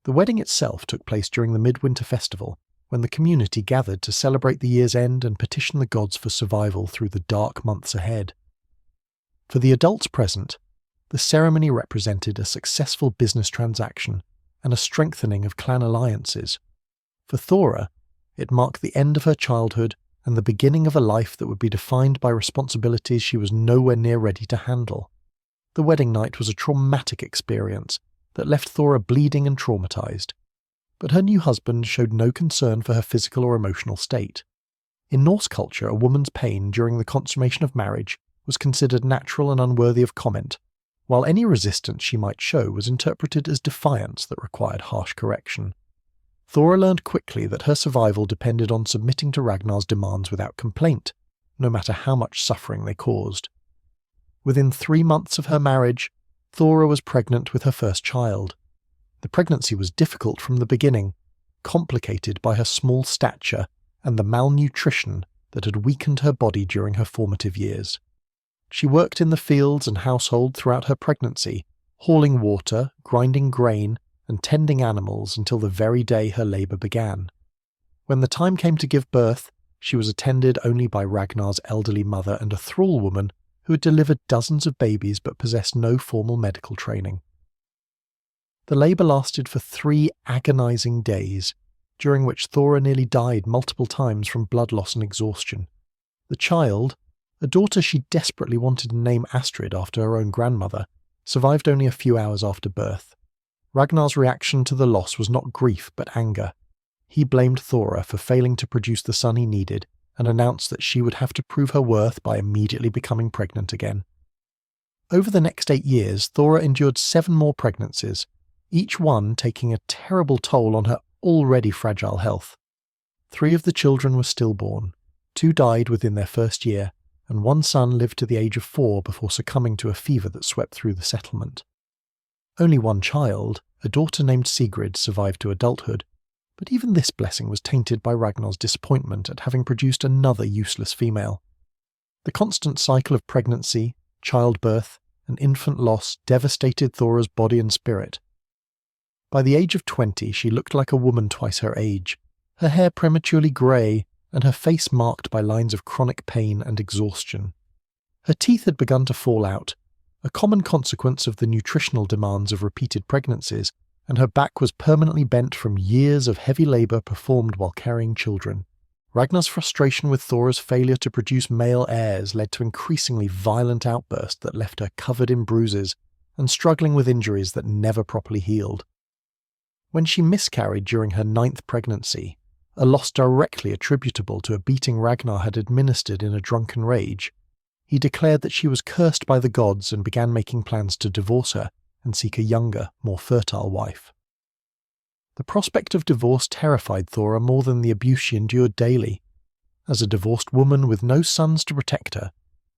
The wedding itself took place during the midwinter festival, when the community gathered to celebrate the year's end and petition the gods for survival through the dark months ahead. For the adults present, the ceremony represented a successful business transaction and a strengthening of clan alliances. For Thora, it marked the end of her childhood and the beginning of a life that would be defined by responsibilities she was nowhere near ready to handle. The wedding night was a traumatic experience that left Thora bleeding and traumatized, but her new husband showed no concern for her physical or emotional state. In Norse culture, a woman's pain during the consummation of marriage was considered natural and unworthy of comment, while any resistance she might show was interpreted as defiance that required harsh correction. Thora learned quickly that her survival depended on submitting to Ragnar's demands without complaint, no matter how much suffering they caused. Within 3 months of her marriage, Thora was pregnant with her first child. The pregnancy was difficult from the beginning, complicated by her small stature and the malnutrition that had weakened her body during her formative years. She worked in the fields and household throughout her pregnancy, hauling water, grinding grain, and tending animals until the very day her labour began. When the time came to give birth, she was attended only by Ragnar's elderly mother and a thrall woman who had delivered dozens of babies but possessed no formal medical training. The labour lasted for 3 agonising days, during which Thora nearly died multiple times from blood loss and exhaustion. The child, a daughter she desperately wanted to name Astrid after her own grandmother, survived only a few hours after birth. Ragnar's reaction to the loss was not grief but anger. He blamed Thora for failing to produce the son he needed and announced that she would have to prove her worth by immediately becoming pregnant again. Over the next 8 years, Thora endured 7 more pregnancies, each one taking a terrible toll on her already fragile health. 3 of the children were stillborn, 2 died within their first year, and 1 son lived to the age of 4 before succumbing to a fever that swept through the settlement. Only 1 child, a daughter named Sigrid, survived to adulthood, but even this blessing was tainted by Ragnar's disappointment at having produced another useless female. The constant cycle of pregnancy, childbirth, and infant loss devastated Thora's body and spirit. By the age of 20, she looked like a woman twice her age, her hair prematurely grey, and her face marked by lines of chronic pain and exhaustion. Her teeth had begun to fall out, a common consequence of the nutritional demands of repeated pregnancies, and her back was permanently bent from years of heavy labour performed while carrying children. Ragnar's frustration with Thora's failure to produce male heirs led to increasingly violent outbursts that left her covered in bruises and struggling with injuries that never properly healed. When she miscarried during her 9th pregnancy, a loss directly attributable to a beating Ragnar had administered in a drunken rage, he declared that she was cursed by the gods and began making plans to divorce her and seek a younger, more fertile wife. The prospect of divorce terrified Thora more than the abuse she endured daily. As a divorced woman with no sons to protect her,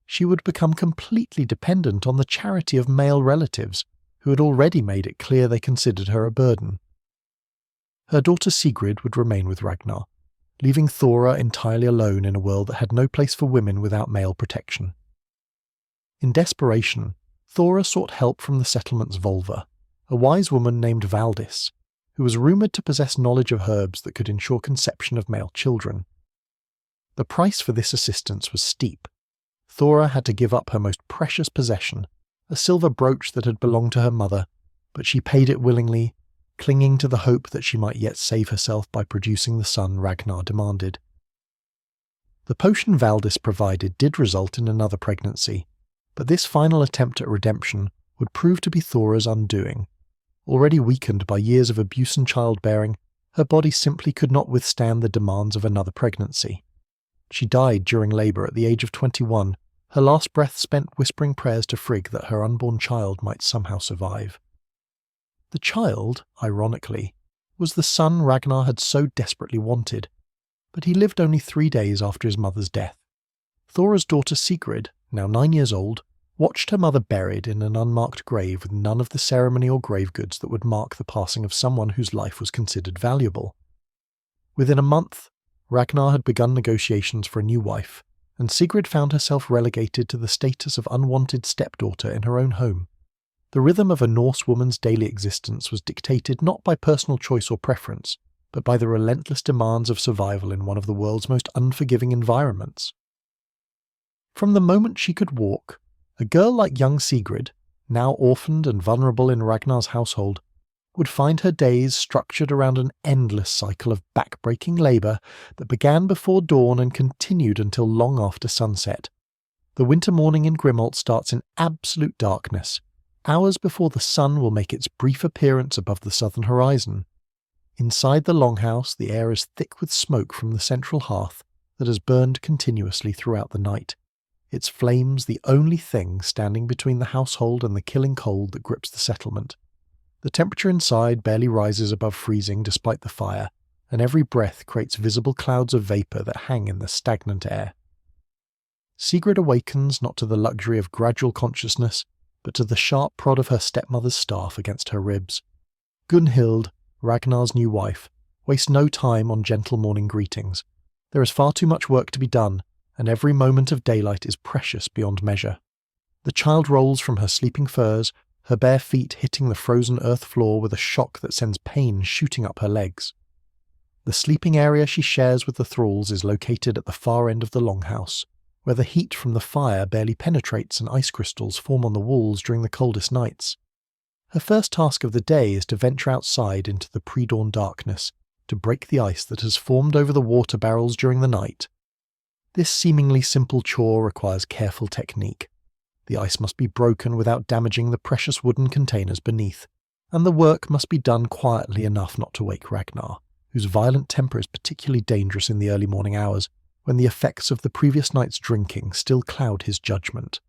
she would become completely dependent on the charity of male relatives who had already made it clear they considered her a burden. Her daughter Sigrid would remain with Ragnar, leaving Thora entirely alone in a world that had no place for women without male protection. In desperation, Thora sought help from the settlement's Volva, a wise woman named Valdis, who was rumoured to possess knowledge of herbs that could ensure conception of male children. The price for this assistance was steep: Thora had to give up her most precious possession, a silver brooch that had belonged to her mother, but she paid it willingly, clinging to the hope that she might yet save herself by producing the son Ragnar demanded. The potion Valdis provided did result in another pregnancy, but this final attempt at redemption would prove to be Thora's undoing. Already weakened by years of abuse and childbearing, her body simply could not withstand the demands of another pregnancy. She died during labour at the age of 21, her last breath spent whispering prayers to Frigg that her unborn child might somehow survive. The child, ironically, was the son Ragnar had so desperately wanted, but he lived only 3 days after his mother's death. Thora's daughter Sigrid, now 9 years old, watched her mother buried in an unmarked grave with none of the ceremony or grave goods that would mark the passing of someone whose life was considered valuable. Within a month, Ragnar had begun negotiations for a new wife, and Sigrid found herself relegated to the status of unwanted stepdaughter in her own home. The rhythm of a Norse woman's daily existence was dictated not by personal choice or preference, but by the relentless demands of survival in one of the world's most unforgiving environments. From the moment she could walk, a girl like young Sigrid, now orphaned and vulnerable in Ragnar's household, would find her days structured around an endless cycle of back-breaking labour that began before dawn and continued until long after sunset. The winter morning in Grimholt starts in absolute darkness, hours before the sun will make its brief appearance above the southern horizon. Inside the longhouse, the air is thick with smoke from the central hearth that has burned continuously throughout the night, its flames the only thing standing between the household and the killing cold that grips the settlement. The temperature inside barely rises above freezing despite the fire, and every breath creates visible clouds of vapour that hang in the stagnant air. Sigrid awakens not to the luxury of gradual consciousness, but to the sharp prod of her stepmother's staff against her ribs. Gunhild, Ragnar's new wife, wastes no time on gentle morning greetings. There is far too much work to be done, and every moment of daylight is precious beyond measure. The child rolls from her sleeping furs, her bare feet hitting the frozen earth floor with a shock that sends pain shooting up her legs. The sleeping area she shares with the thralls is located at the far end of the longhouse, where the heat from the fire barely penetrates and ice crystals form on the walls during the coldest nights. Her first task of the day is to venture outside into the pre-dawn darkness, to break the ice that has formed over the water barrels during the night. This seemingly simple chore requires careful technique. The ice must be broken without damaging the precious wooden containers beneath, and the work must be done quietly enough not to wake Ragnar, whose violent temper is particularly dangerous in the early morning hours, when the effects of the previous night's drinking still cloud his judgment.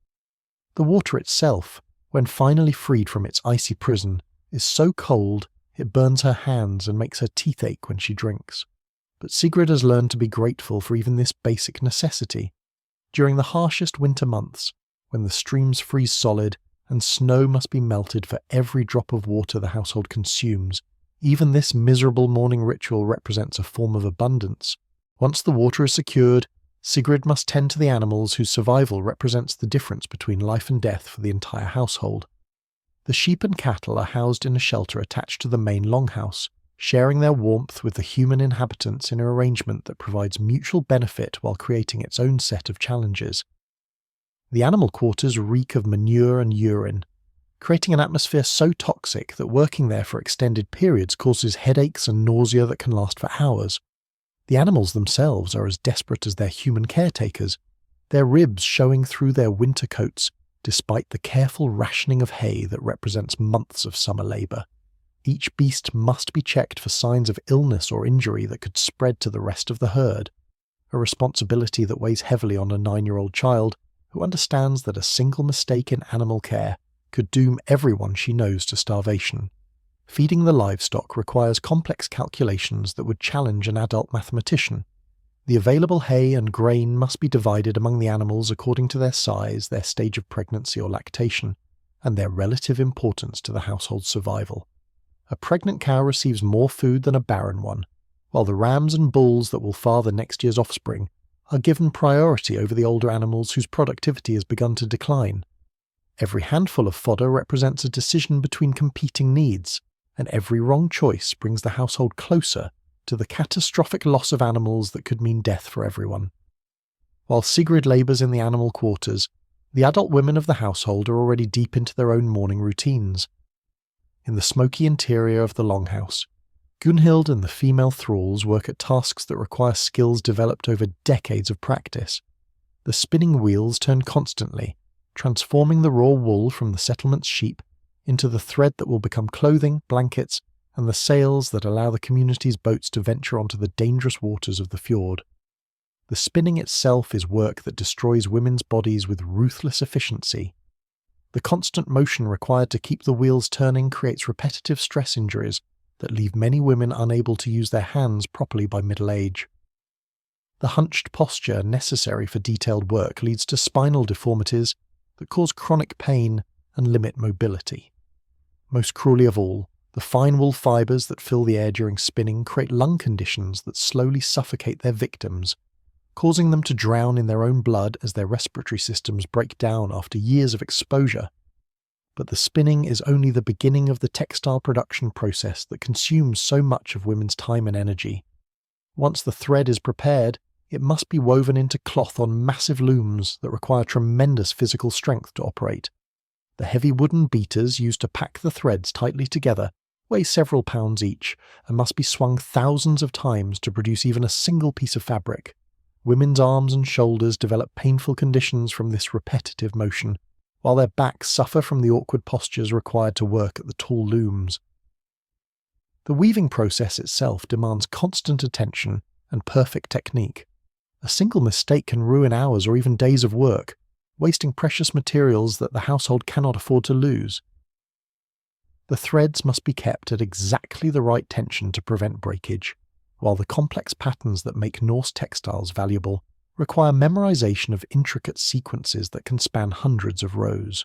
The water itself, when finally freed from its icy prison, is so cold it burns her hands and makes her teeth ache when she drinks. But Sigrid has learned to be grateful for even this basic necessity. During the harshest winter months, when the streams freeze solid and snow must be melted for every drop of water the household consumes, even this miserable morning ritual represents a form of abundance. Once the water is secured, Sigrid must tend to the animals whose survival represents the difference between life and death for the entire household. The sheep and cattle are housed in a shelter attached to the main longhouse, sharing their warmth with the human inhabitants in an arrangement that provides mutual benefit while creating its own set of challenges. The animal quarters reek of manure and urine, creating an atmosphere so toxic that working there for extended periods causes headaches and nausea that can last for hours. The animals themselves are as desperate as their human caretakers, their ribs showing through their winter coats, despite the careful rationing of hay that represents months of summer labour. Each beast must be checked for signs of illness or injury that could spread to the rest of the herd, a responsibility that weighs heavily on a 9-year-old child who understands that a single mistake in animal care could doom everyone she knows to starvation. Feeding the livestock requires complex calculations that would challenge an adult mathematician. The available hay and grain must be divided among the animals according to their size, their stage of pregnancy or lactation, and their relative importance to the household's survival. A pregnant cow receives more food than a barren one, while the rams and bulls that will father next year's offspring are given priority over the older animals whose productivity has begun to decline. Every handful of fodder represents a decision between competing needs, and every wrong choice brings the household closer to the catastrophic loss of animals that could mean death for everyone. While Sigrid labours in the animal quarters, the adult women of the household are already deep into their own morning routines. In the smoky interior of the longhouse, Gunhild and the female thralls work at tasks that require skills developed over decades of practice. The spinning wheels turn constantly, transforming the raw wool from the settlement's sheep into the thread that will become clothing, blankets, and the sails that allow the community's boats to venture onto the dangerous waters of the fjord. The spinning itself is work that destroys women's bodies with ruthless efficiency. The constant motion required to keep the wheels turning creates repetitive stress injuries that leave many women unable to use their hands properly by middle age. The hunched posture necessary for detailed work leads to spinal deformities that cause chronic pain and limit mobility. Most cruelly of all, the fine wool fibres that fill the air during spinning create lung conditions that slowly suffocate their victims, causing them to drown in their own blood as their respiratory systems break down after years of exposure. But the spinning is only the beginning of the textile production process that consumes so much of women's time and energy. Once the thread is prepared, it must be woven into cloth on massive looms that require tremendous physical strength to operate. The heavy wooden beaters used to pack the threads tightly together weigh several pounds each and must be swung thousands of times to produce even a single piece of fabric. Women's arms and shoulders develop painful conditions from this repetitive motion, while their backs suffer from the awkward postures required to work at the tall looms. The weaving process itself demands constant attention and perfect technique. A single mistake can ruin hours or even days of work, wasting precious materials that the household cannot afford to lose. The threads must be kept at exactly the right tension to prevent breakage, while the complex patterns that make Norse textiles valuable require memorization of intricate sequences that can span hundreds of rows.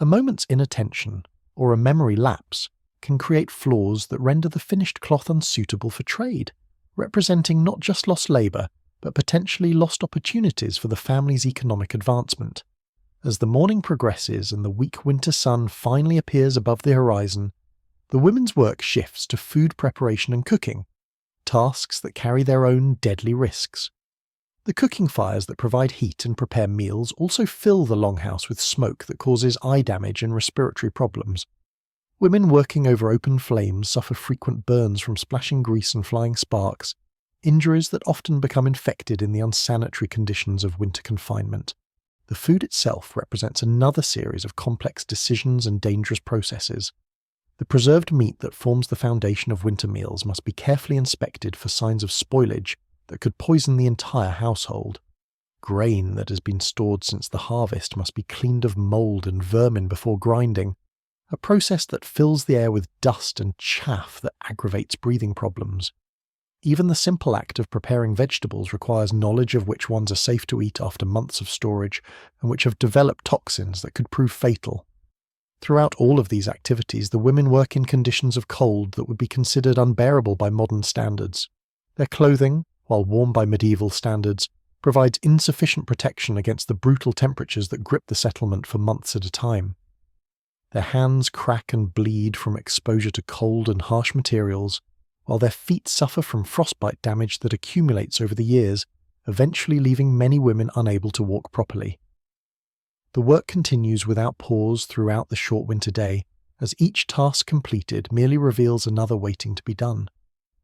A moment's inattention, or a memory lapse, can create flaws that render the finished cloth unsuitable for trade, representing not just lost labour, but potentially lost opportunities for the family's economic advancement. As the morning progresses and the weak winter sun finally appears above the horizon, the women's work shifts to food preparation and cooking, tasks that carry their own deadly risks. The cooking fires that provide heat and prepare meals also fill the longhouse with smoke that causes eye damage and respiratory problems. Women working over open flames suffer frequent burns from splashing grease and flying sparks, injuries that often become infected in the unsanitary conditions of winter confinement. The food itself represents another series of complex decisions and dangerous processes. The preserved meat that forms the foundation of winter meals must be carefully inspected for signs of spoilage that could poison the entire household. Grain that has been stored since the harvest must be cleaned of mould and vermin before grinding, a process that fills the air with dust and chaff that aggravates breathing problems. Even the simple act of preparing vegetables requires knowledge of which ones are safe to eat after months of storage and which have developed toxins that could prove fatal. Throughout all of these activities, the women work in conditions of cold that would be considered unbearable by modern standards. Their clothing, while warm by medieval standards, provides insufficient protection against the brutal temperatures that grip the settlement for months at a time. Their hands crack and bleed from exposure to cold and harsh materials, while their feet suffer from frostbite damage that accumulates over the years, eventually leaving many women unable to walk properly. The work continues without pause throughout the short winter day, as each task completed merely reveals another waiting to be done.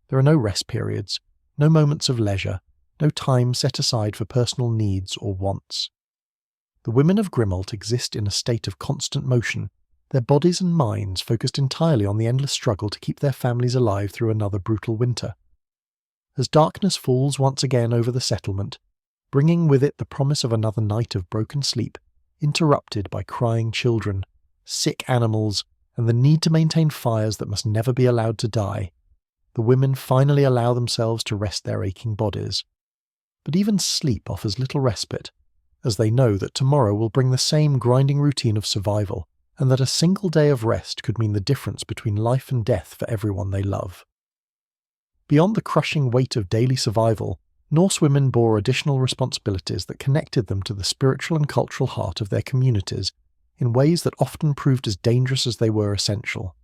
There are no rest periods, no moments of leisure, no time set aside for personal needs or wants. The women of Grimholt exist in a state of constant motion, their bodies and minds focused entirely on the endless struggle to keep their families alive through another brutal winter. As darkness falls once again over the settlement, bringing with it the promise of another night of broken sleep, interrupted by crying children, sick animals, and the need to maintain fires that must never be allowed to die, the women finally allow themselves to rest their aching bodies. But even sleep offers little respite, as they know that tomorrow will bring the same grinding routine of survival, and that a single day of rest could mean the difference between life and death for everyone they love. Beyond the crushing weight of daily survival, Norse women bore additional responsibilities that connected them to the spiritual and cultural heart of their communities in ways that often proved as dangerous as they were essential.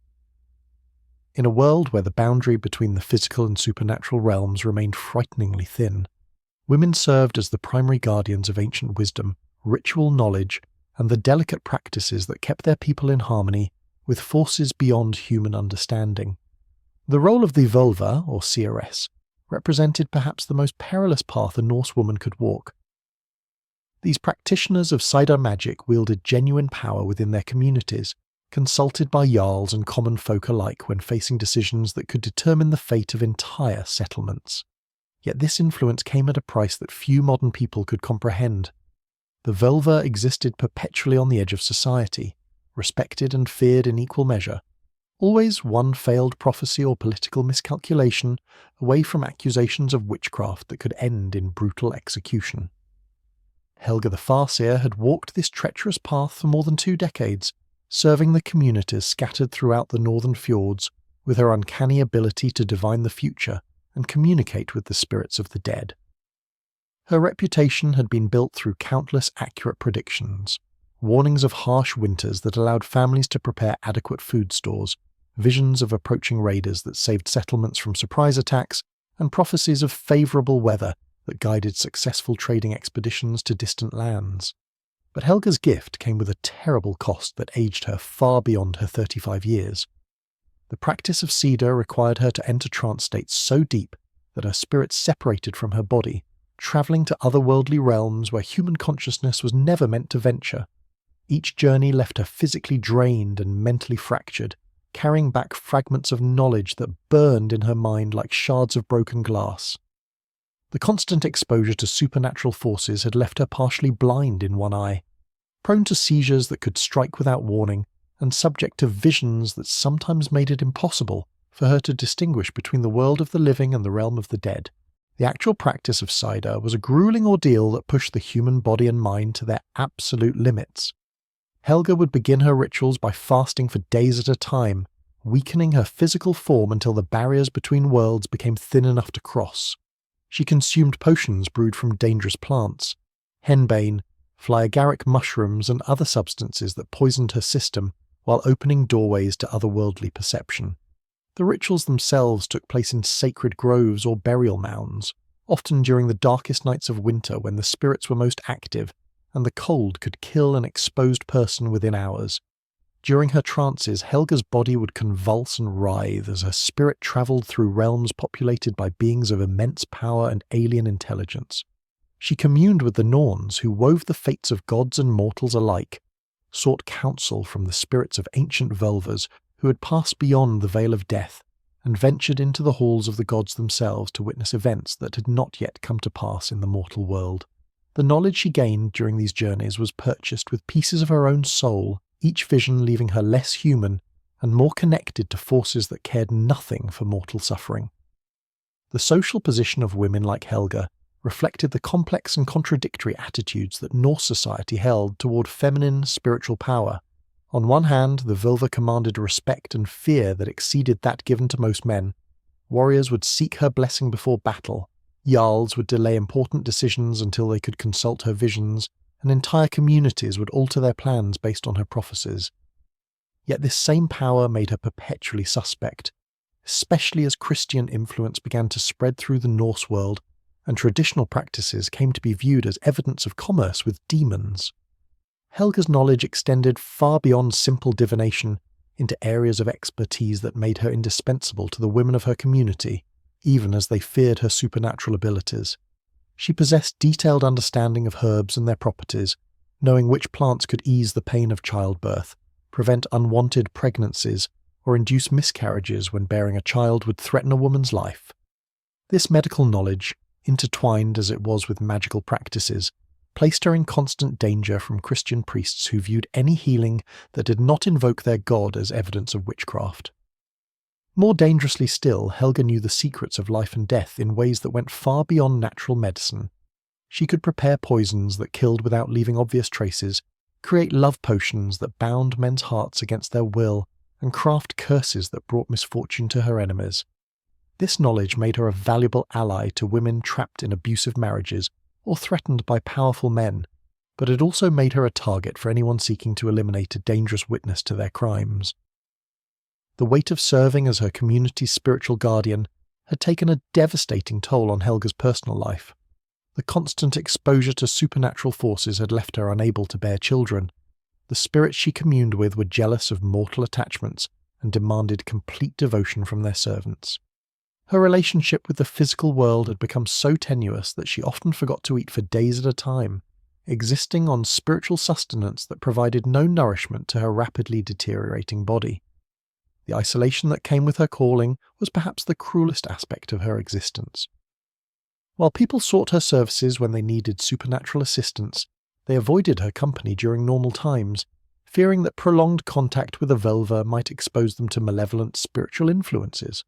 In a world where the boundary between the physical and supernatural realms remained frighteningly thin, Women served as the primary guardians of ancient wisdom, ritual knowledge, and the delicate practices that kept their people in harmony with forces beyond human understanding. The role of the vulva, or seeress, represented perhaps the most perilous path a Norse woman could walk. These practitioners of Saidar magic wielded genuine power within their communities, consulted by jarls and common folk alike when facing decisions that could determine the fate of entire settlements. Yet this influence came at a price that few modern people could comprehend. The vulva existed perpetually on the edge of society, respected and feared in equal measure, always one failed prophecy or political miscalculation away from accusations of witchcraft that could end in brutal execution. Helga the Farseer had walked this treacherous path for more than 2 decades, serving the communities scattered throughout the northern fjords with her uncanny ability to divine the future and communicate with the spirits of the dead. Her reputation had been built through countless accurate predictions, warnings of harsh winters that allowed families to prepare adequate food stores, visions of approaching raiders that saved settlements from surprise attacks, and prophecies of favourable weather that guided successful trading expeditions to distant lands. But Helga's gift came with a terrible cost that aged her far beyond her 35 years. The practice of Cedar required her to enter trance states so deep that her spirit separated from her body, travelling to otherworldly realms where human consciousness was never meant to venture. Each journey left her physically drained and mentally fractured, carrying back fragments of knowledge that burned in her mind like shards of broken glass. The constant exposure to supernatural forces had left her partially blind in one eye, prone to seizures that could strike without warning, and subject to visions that sometimes made it impossible for her to distinguish between the world of the living and the realm of the dead. The actual practice of Saidar was a grueling ordeal that pushed the human body and mind to their absolute limits. Helga would begin her rituals by fasting for days at a time, weakening her physical form until the barriers between worlds became thin enough to cross. She consumed potions brewed from dangerous plants, henbane, flyagaric mushrooms and other substances that poisoned her system while opening doorways to otherworldly perception. The rituals themselves took place in sacred groves or burial mounds, often during the darkest nights of winter when the spirits were most active and the cold could kill an exposed person within hours. During her trances, Helga's body would convulse and writhe as her spirit travelled through realms populated by beings of immense power and alien intelligence. She communed with the Norns, who wove the fates of gods and mortals alike, sought counsel from the spirits of ancient vulvas who had passed beyond the veil of death, and ventured into the halls of the gods themselves to witness events that had not yet come to pass in the mortal world. The knowledge she gained during these journeys was purchased with pieces of her own soul, each vision leaving her less human and more connected to forces that cared nothing for mortal suffering. The social position of women like Helga reflected the complex and contradictory attitudes that Norse society held toward feminine spiritual power. On one hand, the vulva commanded a respect and fear that exceeded that given to most men. Warriors would seek her blessing before battle, jarls would delay important decisions until they could consult her visions, and entire communities would alter their plans based on her prophecies. Yet this same power made her perpetually suspect, especially as Christian influence began to spread through the Norse world, and traditional practices came to be viewed as evidence of commerce with demons. Helga's knowledge extended far beyond simple divination into areas of expertise that made her indispensable to the women of her community, even as they feared her supernatural abilities. She possessed detailed understanding of herbs and their properties, knowing which plants could ease the pain of childbirth, prevent unwanted pregnancies, or induce miscarriages when bearing a child would threaten a woman's life. This medical knowledge, intertwined as it was with magical practices, placed her in constant danger from Christian priests who viewed any healing that did not invoke their god as evidence of witchcraft. More dangerously still, Helga knew the secrets of life and death in ways that went far beyond natural medicine. She could prepare poisons that killed without leaving obvious traces, create love potions that bound men's hearts against their will, and craft curses that brought misfortune to her enemies. This knowledge made her a valuable ally to women trapped in abusive marriages or threatened by powerful men, but it also made her a target for anyone seeking to eliminate a dangerous witness to their crimes. The weight of serving as her community's spiritual guardian had taken a devastating toll on Helga's personal life. The The constant exposure to supernatural forces had left her unable to bear children. The spirits she communed with were jealous of mortal attachments and demanded complete devotion from their servants. Her relationship with the physical world had become so tenuous that she often forgot to eat for days at a time, existing on spiritual sustenance that provided no nourishment to her rapidly deteriorating body. The isolation that came with her calling was perhaps the cruelest aspect of her existence. While people sought her services when they needed supernatural assistance, they avoided her company during normal times, fearing that prolonged contact with a vulva might expose them to malevolent spiritual influences.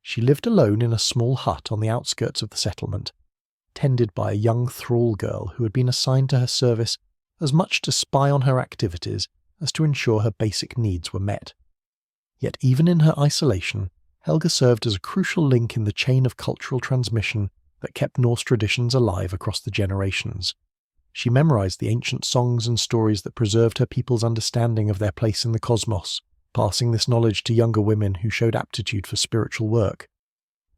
She lived alone in a small hut on the outskirts of the settlement, tended by a young thrall girl who had been assigned to her service as much to spy on her activities as to ensure her basic needs were met. Yet even in her isolation, Helga served as a crucial link in the chain of cultural transmission that kept Norse traditions alive across the generations. She memorized the ancient songs and stories that preserved her people's understanding of their place in the cosmos, passing this knowledge to younger women who showed aptitude for spiritual work.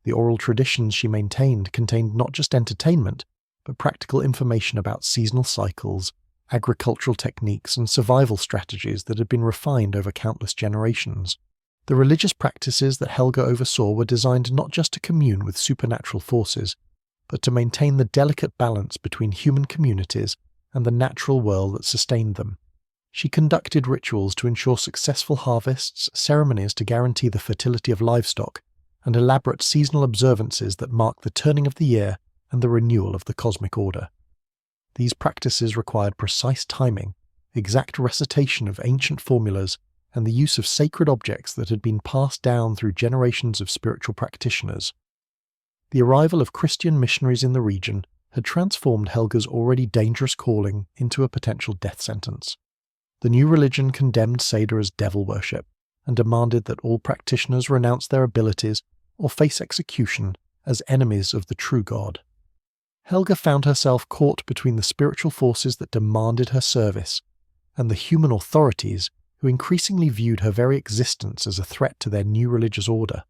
The oral traditions she maintained contained not just entertainment, but practical information about seasonal cycles, agricultural techniques, and survival strategies that had been refined over countless generations. The religious practices that Helga oversaw were designed not just to commune with supernatural forces, but to maintain the delicate balance between human communities and the natural world that sustained them. She conducted rituals to ensure successful harvests, ceremonies to guarantee the fertility of livestock, and elaborate seasonal observances that marked the turning of the year and the renewal of the cosmic order. These practices required precise timing, exact recitation of ancient formulas, and the use of sacred objects that had been passed down through generations of spiritual practitioners. The arrival of Christian missionaries in the region had transformed Helga's already dangerous calling into a potential death sentence. The new religion condemned Seda as devil worship and demanded that all practitioners renounce their abilities or face execution as enemies of the true God. Helga found herself caught between the spiritual forces that demanded her service and the human authorities who increasingly viewed her very existence as a threat to their new religious order.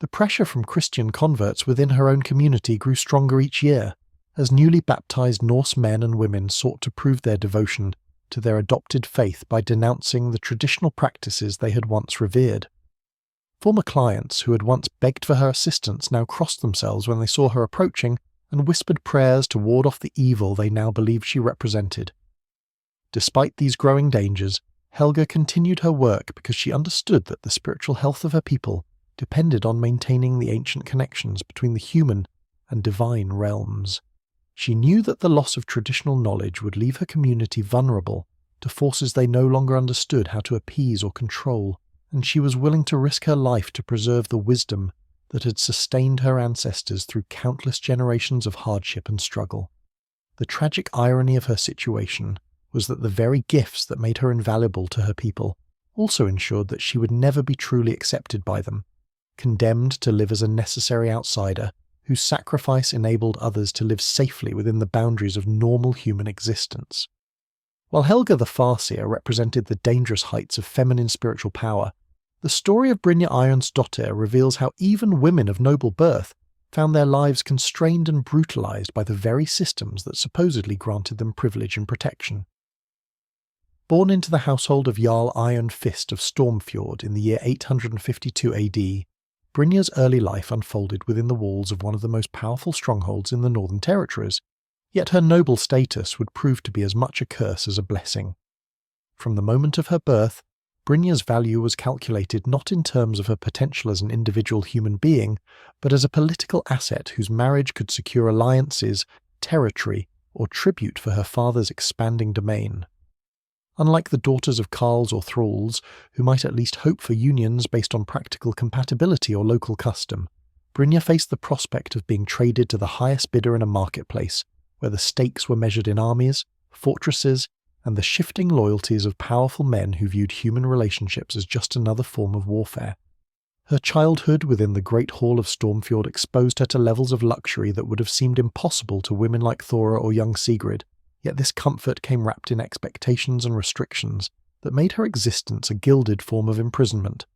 The pressure from Christian converts within her own community grew stronger each year, as newly baptized Norse men and women sought to prove their devotion to their adopted faith by denouncing the traditional practices they had once revered. Former clients who had once begged for her assistance now crossed themselves when they saw her approaching and whispered prayers to ward off the evil they now believed she represented. Despite these growing dangers, Helga continued her work because she understood that the spiritual health of her people depended on maintaining the ancient connections between the human and divine realms. She knew that the loss of traditional knowledge would leave her community vulnerable to forces they no longer understood how to appease or control, and she was willing to risk her life to preserve the wisdom that had sustained her ancestors through countless generations of hardship and struggle. The tragic irony of her situation was that the very gifts that made her invaluable to her people also ensured that she would never be truly accepted by them, condemned to live as a necessary outsider whose sacrifice enabled others to live safely within the boundaries of normal human existence. While Helga the Farseer represented the dangerous heights of feminine spiritual power, the story of Brynja Ironsdottir reveals how even women of noble birth found their lives constrained and brutalized by the very systems that supposedly granted them privilege and protection. Born into the household of Jarl Iron Fist of Stormfjord in the year 852 AD, Brynja's early life unfolded within the walls of one of the most powerful strongholds in the Northern Territories, yet her noble status would prove to be as much a curse as a blessing. From the moment of her birth, Brynja's value was calculated not in terms of her potential as an individual human being, but as a political asset whose marriage could secure alliances, territory, or tribute for her father's expanding domain. Unlike the daughters of carls or thralls, who might at least hope for unions based on practical compatibility or local custom, Brynja faced the prospect of being traded to the highest bidder in a marketplace, where the stakes were measured in armies, fortresses, and the shifting loyalties of powerful men who viewed human relationships as just another form of warfare. Her childhood within the Great Hall of Stormfjord exposed her to levels of luxury that would have seemed impossible to women like Thora or young Sigrid, yet this comfort came wrapped in expectations and restrictions that made her existence a gilded form of imprisonment.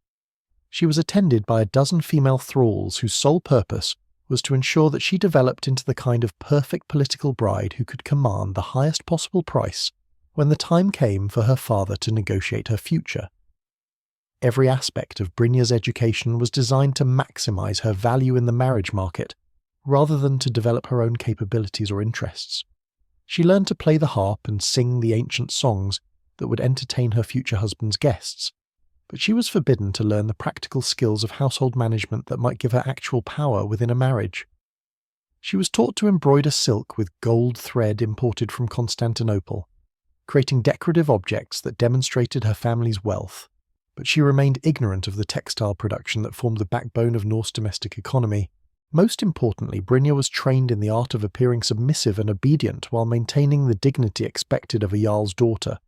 She was attended by a dozen female thralls whose sole purpose was to ensure that she developed into the kind of perfect political bride who could command the highest possible price when the time came for her father to negotiate her future. Every aspect of Brynja's education was designed to maximize her value in the marriage market, rather than to develop her own capabilities or interests. She learned to play the harp and sing the ancient songs that would entertain her future husband's guests, but she was forbidden to learn the practical skills of household management that might give her actual power within a marriage. She was taught to embroider silk with gold thread imported from Constantinople, creating decorative objects that demonstrated her family's wealth, but she remained ignorant of the textile production that formed the backbone of Norse domestic economy. Most importantly, Brynja was trained in the art of appearing submissive and obedient while maintaining the dignity expected of a jarl's daughter,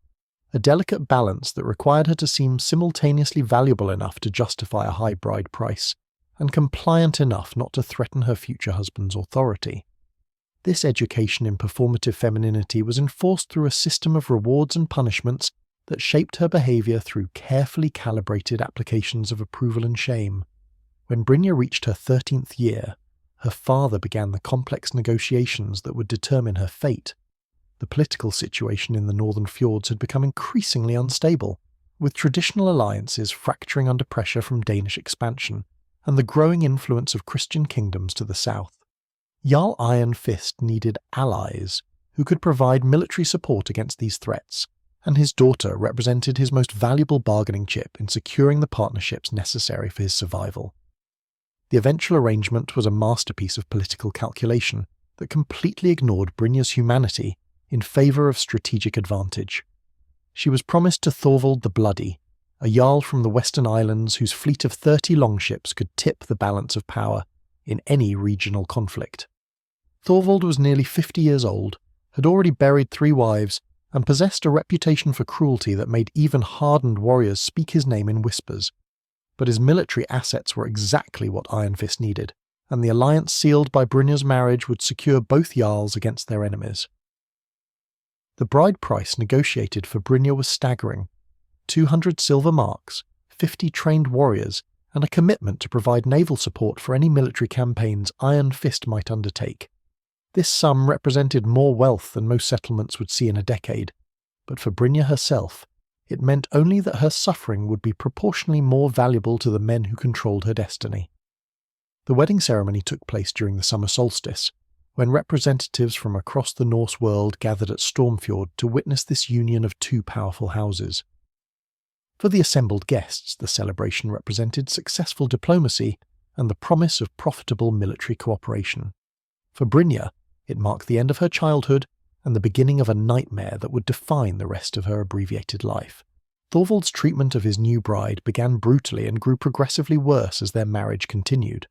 a delicate balance that required her to seem simultaneously valuable enough to justify a high bride price, and compliant enough not to threaten her future husband's authority. This education in performative femininity was enforced through a system of rewards and punishments that shaped her behaviour through carefully calibrated applications of approval and shame. When Brynja reached her 13th year, her father began the complex negotiations that would determine her fate. The political situation in the northern fjords had become increasingly unstable, with traditional alliances fracturing under pressure from Danish expansion, and the growing influence of Christian kingdoms to the south. Jarl Iron Fist needed allies who could provide military support against these threats, and his daughter represented his most valuable bargaining chip in securing the partnerships necessary for his survival. The eventual arrangement was a masterpiece of political calculation that completely ignored Brynja's humanity in favour of strategic advantage. She was promised to Thorvald the Bloody, a jarl from the Western Islands whose fleet of 30 longships could tip the balance of power in any regional conflict. Thorvald was nearly 50 years old, had already buried 3 wives, and possessed a reputation for cruelty that made even hardened warriors speak his name in whispers. But his military assets were exactly what Iron Fist needed, and the alliance sealed by Brynja's marriage would secure both jarls against their enemies. The bride price negotiated for Brynja was staggering: 200 silver marks, 50 trained warriors, and a commitment to provide naval support for any military campaigns Iron Fist might undertake. This sum represented more wealth than most settlements would see in a decade, but for Brynja herself, it meant only that her suffering would be proportionally more valuable to the men who controlled her destiny. The wedding ceremony took place during the summer solstice, when representatives from across the Norse world gathered at Stormfjord to witness this union of 2 powerful houses. For the assembled guests, the celebration represented successful diplomacy and the promise of profitable military cooperation. For Brynja, it marked the end of her childhood and the beginning of a nightmare that would define the rest of her abbreviated life. Thorvald's treatment of his new bride began brutally and grew progressively worse as their marriage continued.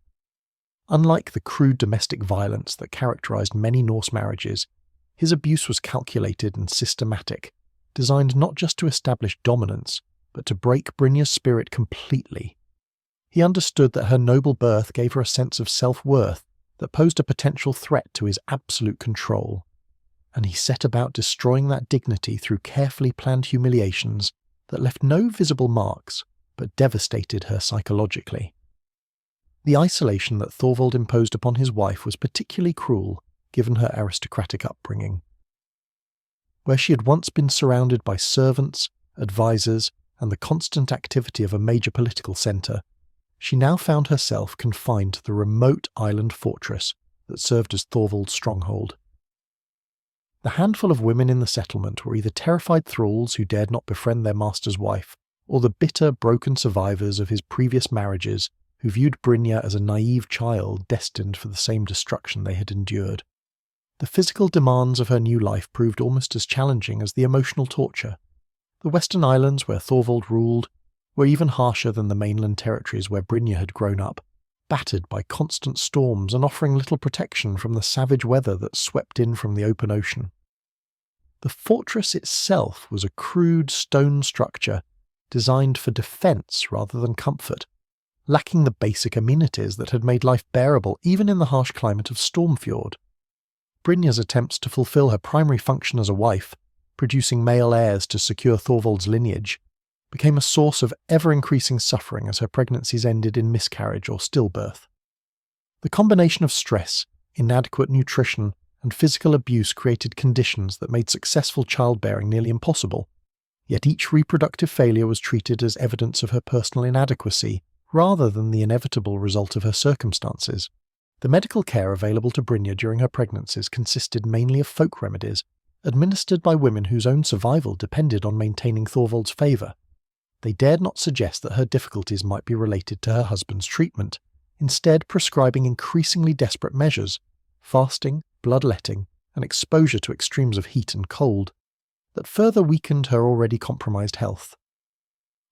Unlike the crude domestic violence that characterized many Norse marriages, his abuse was calculated and systematic, designed not just to establish dominance, but to break Brynja's spirit completely. He understood that her noble birth gave her a sense of self-worth that posed a potential threat to his absolute control, and he set about destroying that dignity through carefully planned humiliations that left no visible marks but devastated her psychologically. The isolation that Thorvald imposed upon his wife was particularly cruel, given her aristocratic upbringing. Where she had once been surrounded by servants, advisors, and the constant activity of a major political centre, she now found herself confined to the remote island fortress that served as Thorvald's stronghold. The handful of women in the settlement were either terrified thralls who dared not befriend their master's wife, or the bitter, broken survivors of his previous marriages who viewed Brynja as a naive child destined for the same destruction they had endured. The physical demands of her new life proved almost as challenging as the emotional torture. The Western Islands, where Thorvald ruled, were even harsher than the mainland territories where Brynja had grown up, battered by constant storms and offering little protection from the savage weather that swept in from the open ocean. The fortress itself was a crude stone structure designed for defence rather than comfort, lacking the basic amenities that had made life bearable even in the harsh climate of Stormfjord. Brynja's attempts to fulfil her primary function as a wife, producing male heirs to secure Thorvald's lineage, became a source of ever-increasing suffering as her pregnancies ended in miscarriage or stillbirth. The combination of stress, inadequate nutrition, and physical abuse created conditions that made successful childbearing nearly impossible, yet each reproductive failure was treated as evidence of her personal inadequacy rather than the inevitable result of her circumstances. The medical care available to Brynja during her pregnancies consisted mainly of folk remedies, administered by women whose own survival depended on maintaining Thorvald's favour. They dared not suggest that her difficulties might be related to her husband's treatment, instead prescribing increasingly desperate measures, fasting, bloodletting, and exposure to extremes of heat and cold, that further weakened her already compromised health.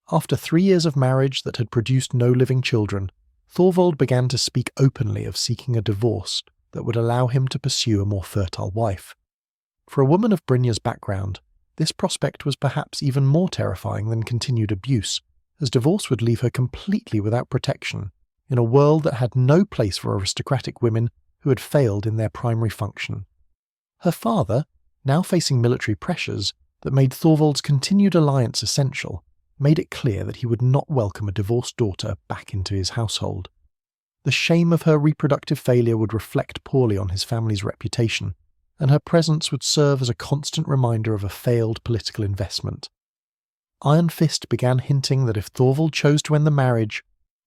After 3 years of marriage that had produced no living children, Thorvald began to speak openly of seeking a divorce that would allow him to pursue a more fertile wife. For a woman of Brynja's background, this prospect was perhaps even more terrifying than continued abuse, as divorce would leave her completely without protection in a world that had no place for aristocratic women who had failed in their primary function. Her father, now facing military pressures that made Thorvald's continued alliance essential, made it clear that he would not welcome a divorced daughter back into his household. The shame of her reproductive failure would reflect poorly on his family's reputation, and her presence would serve as a constant reminder of a failed political investment. Iron Fist began hinting that if Thorvald chose to end the marriage,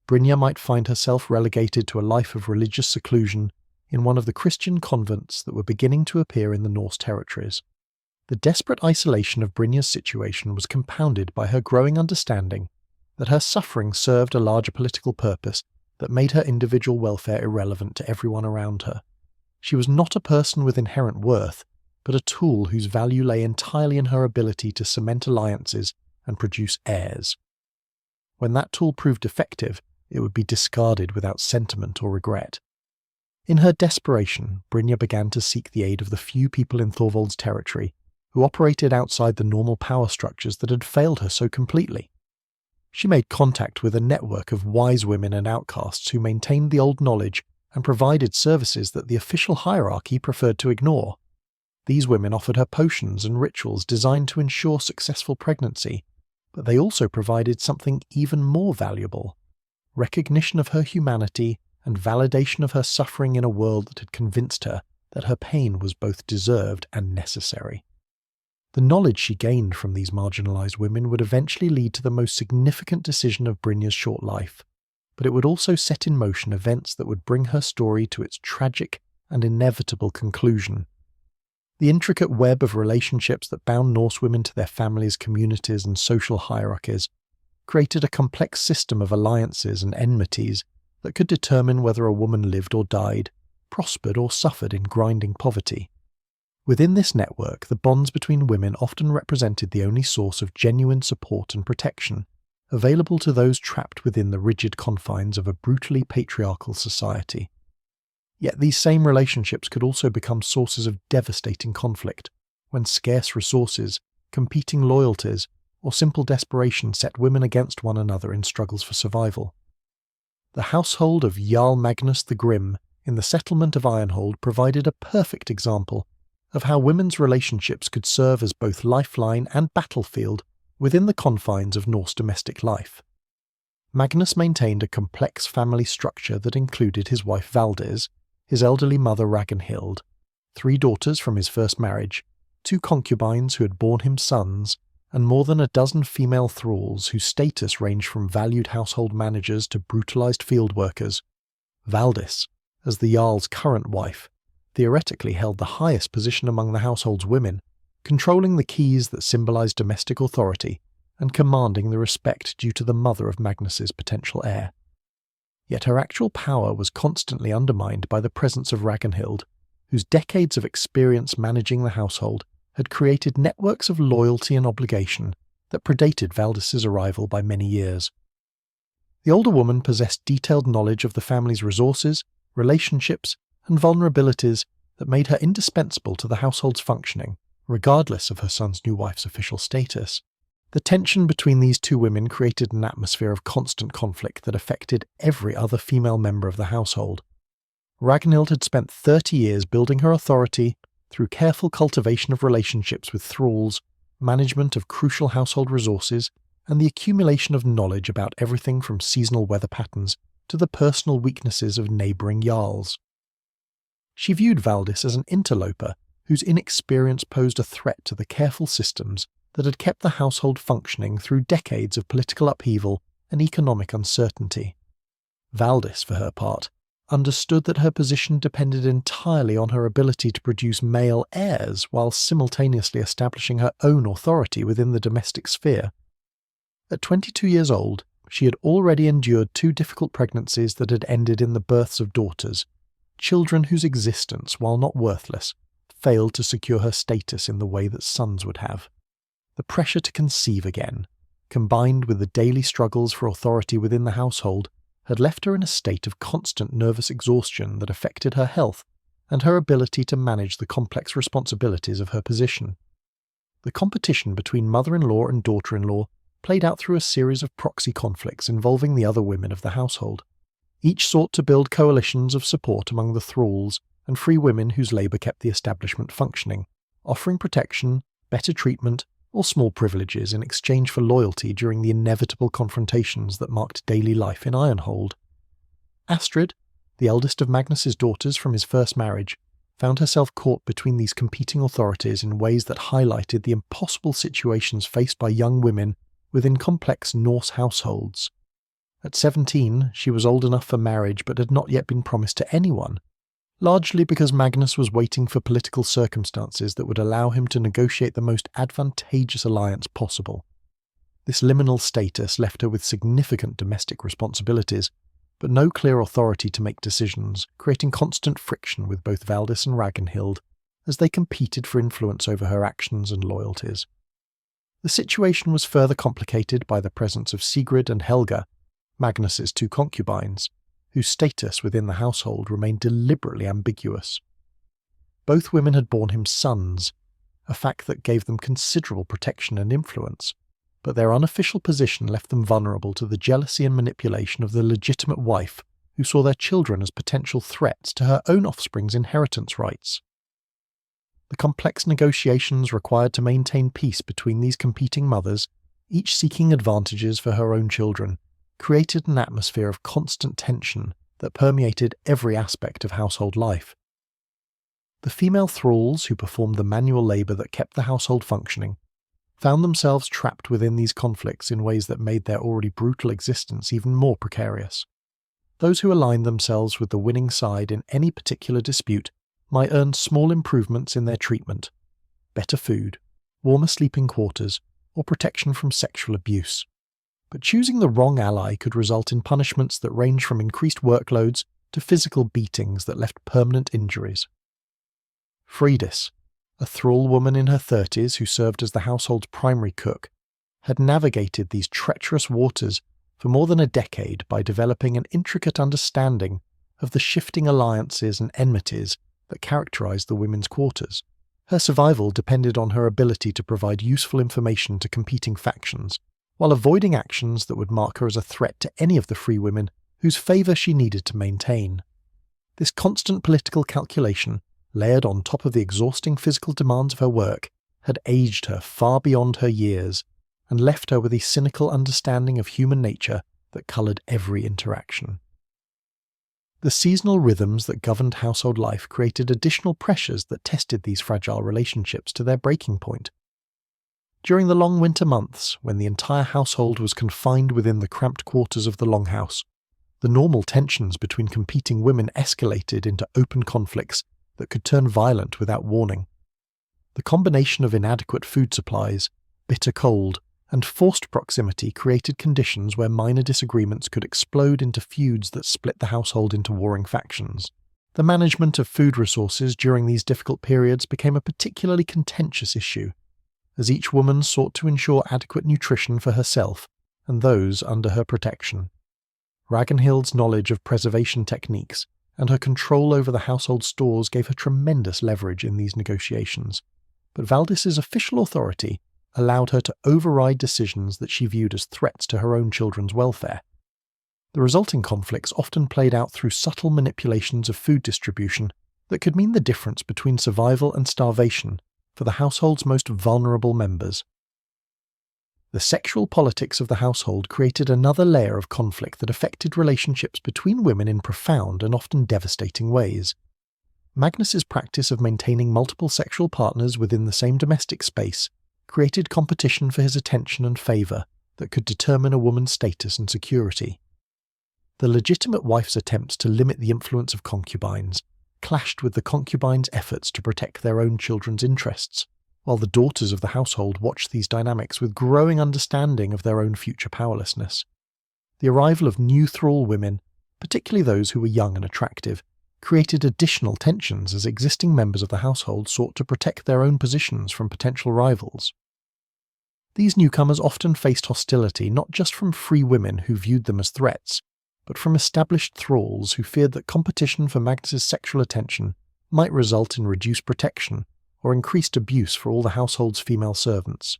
Brynja might find herself relegated to a life of religious seclusion in one of the Christian convents that were beginning to appear in the Norse territories. The desperate isolation of Brynja's situation was compounded by her growing understanding that her suffering served a larger political purpose that made her individual welfare irrelevant to everyone around her. She was not a person with inherent worth, but a tool whose value lay entirely in her ability to cement alliances and produce heirs. When that tool proved effective, it would be discarded without sentiment or regret. In her desperation, Brynja began to seek the aid of the few people in Thorvald's territory who operated outside the normal power structures that had failed her so completely. She made contact with a network of wise women and outcasts who maintained the old knowledge and provided services that the official hierarchy preferred to ignore. These women offered her potions and rituals designed to ensure successful pregnancy, but they also provided something even more valuable: recognition of her humanity and validation of her suffering in a world that had convinced her that her pain was both deserved and necessary. The knowledge she gained from these marginalized women would eventually lead to the most significant decision of Brynja's short life, but it would also set in motion events that would bring her story to its tragic and inevitable conclusion. The intricate web of relationships that bound Norse women to their families, communities, and social hierarchies created a complex system of alliances and enmities that could determine whether a woman lived or died, prospered or suffered in grinding poverty. Within this network, the bonds between women often represented the only source of genuine support and protection available to those trapped within the rigid confines of a brutally patriarchal society. Yet these same relationships could also become sources of devastating conflict when scarce resources, competing loyalties, or simple desperation set women against one another in struggles for survival. The household of Jarl Magnus the Grim in the settlement of Ironhold provided a perfect example of how women's relationships could serve as both lifeline and battlefield within the confines of Norse domestic life. Magnus maintained a complex family structure that included his wife Valdis, his elderly mother Ragnhild, 3 daughters from his first marriage, 2 concubines who had borne him sons, and more than a dozen female thralls whose status ranged from valued household managers to brutalized field workers. Valdis, as the Jarl's current wife, theoretically held the highest position among the household's women, controlling the keys that symbolized domestic authority and commanding the respect due to the mother of Magnus's potential heir. Yet her actual power was constantly undermined by the presence of Ragnhild, whose decades of experience managing the household had created networks of loyalty and obligation that predated Valdis's arrival by many years. The older woman possessed detailed knowledge of the family's resources, relationships, and vulnerabilities that made her indispensable to the household's functioning, regardless of her son's new wife's official status. The tension between these 2 women created an atmosphere of constant conflict that affected every other female member of the household. Ragnhild had spent 30 years building her authority through careful cultivation of relationships with thralls, management of crucial household resources, and the accumulation of knowledge about everything from seasonal weather patterns to the personal weaknesses of neighbouring jarls. She viewed Valdis as an interloper whose inexperience posed a threat to the careful systems that had kept the household functioning through decades of political upheaval and economic uncertainty. Valdis, for her part, understood that her position depended entirely on her ability to produce male heirs while simultaneously establishing her own authority within the domestic sphere. At 22 years old, she had already endured 2 difficult pregnancies that had ended in the births of daughters, children whose existence, while not worthless, failed to secure her status in the way that sons would have. The pressure to conceive again, combined with the daily struggles for authority within the household, had left her in a state of constant nervous exhaustion that affected her health and her ability to manage the complex responsibilities of her position. The competition between mother-in-law and daughter-in-law played out through a series of proxy conflicts involving the other women of the household. Each sought to build coalitions of support among the thralls and free women whose labour kept the establishment functioning, offering protection, better treatment, or small privileges in exchange for loyalty during the inevitable confrontations that marked daily life in Ironhold. Astrid, the eldest of Magnus's daughters from his first marriage, found herself caught between these competing authorities in ways that highlighted the impossible situations faced by young women within complex Norse households. At 17, she was old enough for marriage but had not yet been promised to anyone, largely because Magnus was waiting for political circumstances that would allow him to negotiate the most advantageous alliance possible. This liminal status left her with significant domestic responsibilities, but no clear authority to make decisions, creating constant friction with both Valdis and Ragnhild as they competed for influence over her actions and loyalties. The situation was further complicated by the presence of Sigrid and Helga, Magnus's 2 concubines, whose status within the household remained deliberately ambiguous. Both women had borne him sons, a fact that gave them considerable protection and influence, but their unofficial position left them vulnerable to the jealousy and manipulation of the legitimate wife who saw their children as potential threats to her own offspring's inheritance rights. The complex negotiations required to maintain peace between these competing mothers, each seeking advantages for her own children, created an atmosphere of constant tension that permeated every aspect of household life. The female thralls who performed the manual labour that kept the household functioning found themselves trapped within these conflicts in ways that made their already brutal existence even more precarious. Those who aligned themselves with the winning side in any particular dispute might earn small improvements in their treatment, better food, warmer sleeping quarters, or protection from sexual abuse. But choosing the wrong ally could result in punishments that range from increased workloads to physical beatings that left permanent injuries. Freydis, a thrall woman in her 30s who served as the household's primary cook, had navigated these treacherous waters for more than a decade by developing an intricate understanding of the shifting alliances and enmities that characterized the women's quarters. Her survival depended on her ability to provide useful information to competing factions, while avoiding actions that would mark her as a threat to any of the free women whose favour she needed to maintain. This constant political calculation, layered on top of the exhausting physical demands of her work, had aged her far beyond her years and left her with a cynical understanding of human nature that coloured every interaction. The seasonal rhythms that governed household life created additional pressures that tested these fragile relationships to their breaking point. During the long winter months, when the entire household was confined within the cramped quarters of the longhouse, the normal tensions between competing women escalated into open conflicts that could turn violent without warning. The combination of inadequate food supplies, bitter cold, and forced proximity created conditions where minor disagreements could explode into feuds that split the household into warring factions. The management of food resources during these difficult periods became a particularly contentious issue, as each woman sought to ensure adequate nutrition for herself and those under her protection. Ragnhild's knowledge of preservation techniques and her control over the household stores gave her tremendous leverage in these negotiations, but Valdis's official authority allowed her to override decisions that she viewed as threats to her own children's welfare. The resulting conflicts often played out through subtle manipulations of food distribution that could mean the difference between survival and starvation for the household's most vulnerable members. The sexual politics of the household created another layer of conflict that affected relationships between women in profound and often devastating ways. Magnus's practice of maintaining multiple sexual partners within the same domestic space created competition for his attention and favour that could determine a woman's status and security. The legitimate wife's attempts to limit the influence of concubines clashed with the concubines' efforts to protect their own children's interests, while the daughters of the household watched these dynamics with growing understanding of their own future powerlessness. The arrival of new thrall women, particularly those who were young and attractive, created additional tensions as existing members of the household sought to protect their own positions from potential rivals. These newcomers often faced hostility not just from free women who viewed them as threats, but from established thralls who feared that competition for Magnus's sexual attention might result in reduced protection or increased abuse for all the household's female servants.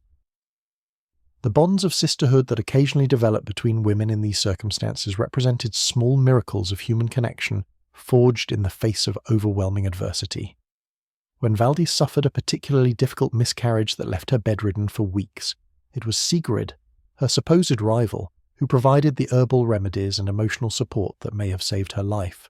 The bonds of sisterhood that occasionally developed between women in these circumstances represented small miracles of human connection forged in the face of overwhelming adversity. When Valdis suffered a particularly difficult miscarriage that left her bedridden for weeks, it was Sigrid, her supposed rival, who provided the herbal remedies and emotional support that may have saved her life.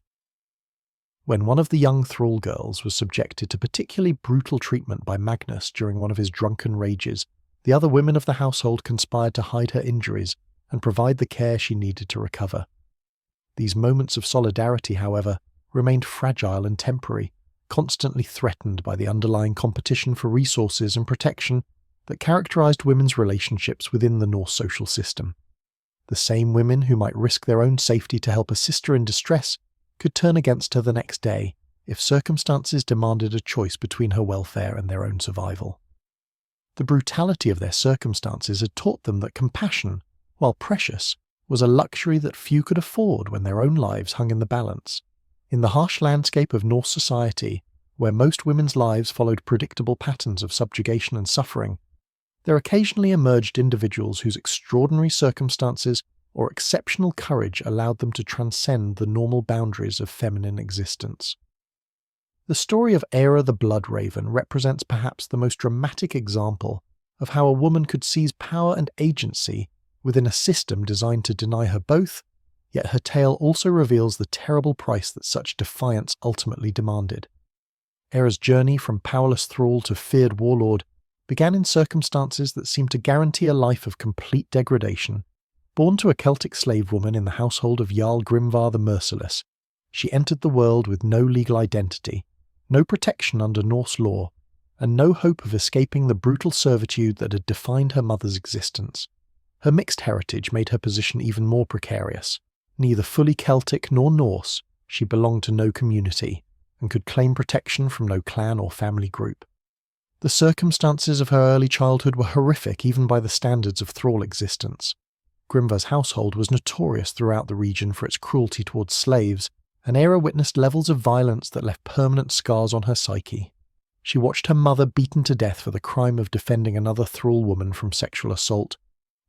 When one of the young thrall girls was subjected to particularly brutal treatment by Magnus during one of his drunken rages, the other women of the household conspired to hide her injuries and provide the care she needed to recover. These moments of solidarity, however, remained fragile and temporary, constantly threatened by the underlying competition for resources and protection that characterized women's relationships within the Norse social system. The same women who might risk their own safety to help a sister in distress could turn against her the next day if circumstances demanded a choice between her welfare and their own survival. The brutality of their circumstances had taught them that compassion, while precious, was a luxury that few could afford when their own lives hung in the balance. In the harsh landscape of Norse society, where most women's lives followed predictable patterns of subjugation and suffering, there occasionally emerged individuals whose extraordinary circumstances or exceptional courage allowed them to transcend the normal boundaries of feminine existence. The story of Eira the Blood Raven represents perhaps the most dramatic example of how a woman could seize power and agency within a system designed to deny her both, yet her tale also reveals the terrible price that such defiance ultimately demanded. Eira's journey from powerless thrall to feared warlord began in circumstances that seemed to guarantee a life of complete degradation. Born to a Celtic slave woman in the household of Jarl Grimvar the Merciless, she entered the world with no legal identity, no protection under Norse law, and no hope of escaping the brutal servitude that had defined her mother's existence. Her mixed heritage made her position even more precarious. Neither fully Celtic nor Norse, she belonged to no community, and could claim protection from no clan or family group. The circumstances of her early childhood were horrific even by the standards of thrall existence. Grimvar's household was notorious throughout the region for its cruelty towards slaves, and Eira witnessed levels of violence that left permanent scars on her psyche. She watched her mother beaten to death for the crime of defending another thrall woman from sexual assault,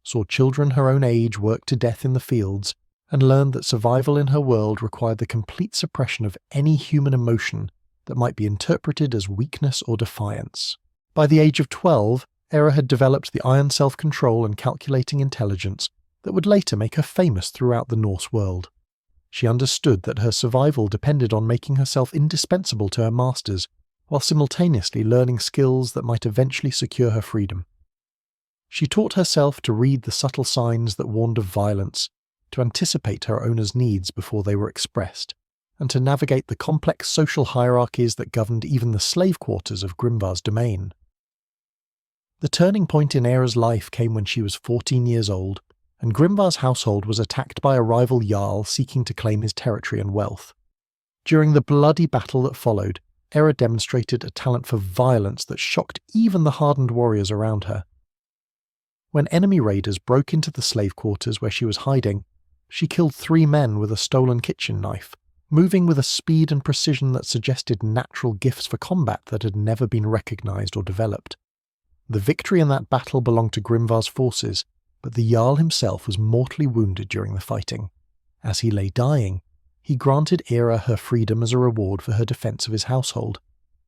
saw children her own age worked to death in the fields, and learned that survival in her world required the complete suppression of any human emotion that might be interpreted as weakness or defiance. By the age of 12, Eira had developed the iron self-control and calculating intelligence that would later make her famous throughout the Norse world. She understood that her survival depended on making herself indispensable to her masters, while simultaneously learning skills that might eventually secure her freedom. She taught herself to read the subtle signs that warned of violence, to anticipate her owner's needs before they were expressed, and to navigate the complex social hierarchies that governed even the slave quarters of Grimvar's domain. The turning point in Eira's life came when she was 14 years old, and Grimvar's household was attacked by a rival Jarl seeking to claim his territory and wealth. During the bloody battle that followed, Eira demonstrated a talent for violence that shocked even the hardened warriors around her. When enemy raiders broke into the slave quarters where she was hiding, she killed 3 men with a stolen kitchen knife, moving with a speed and precision that suggested natural gifts for combat that had never been recognized or developed. The victory in that battle belonged to Grimvar's forces, but the Jarl himself was mortally wounded during the fighting. As he lay dying, he granted Eira her freedom as a reward for her defense of his household,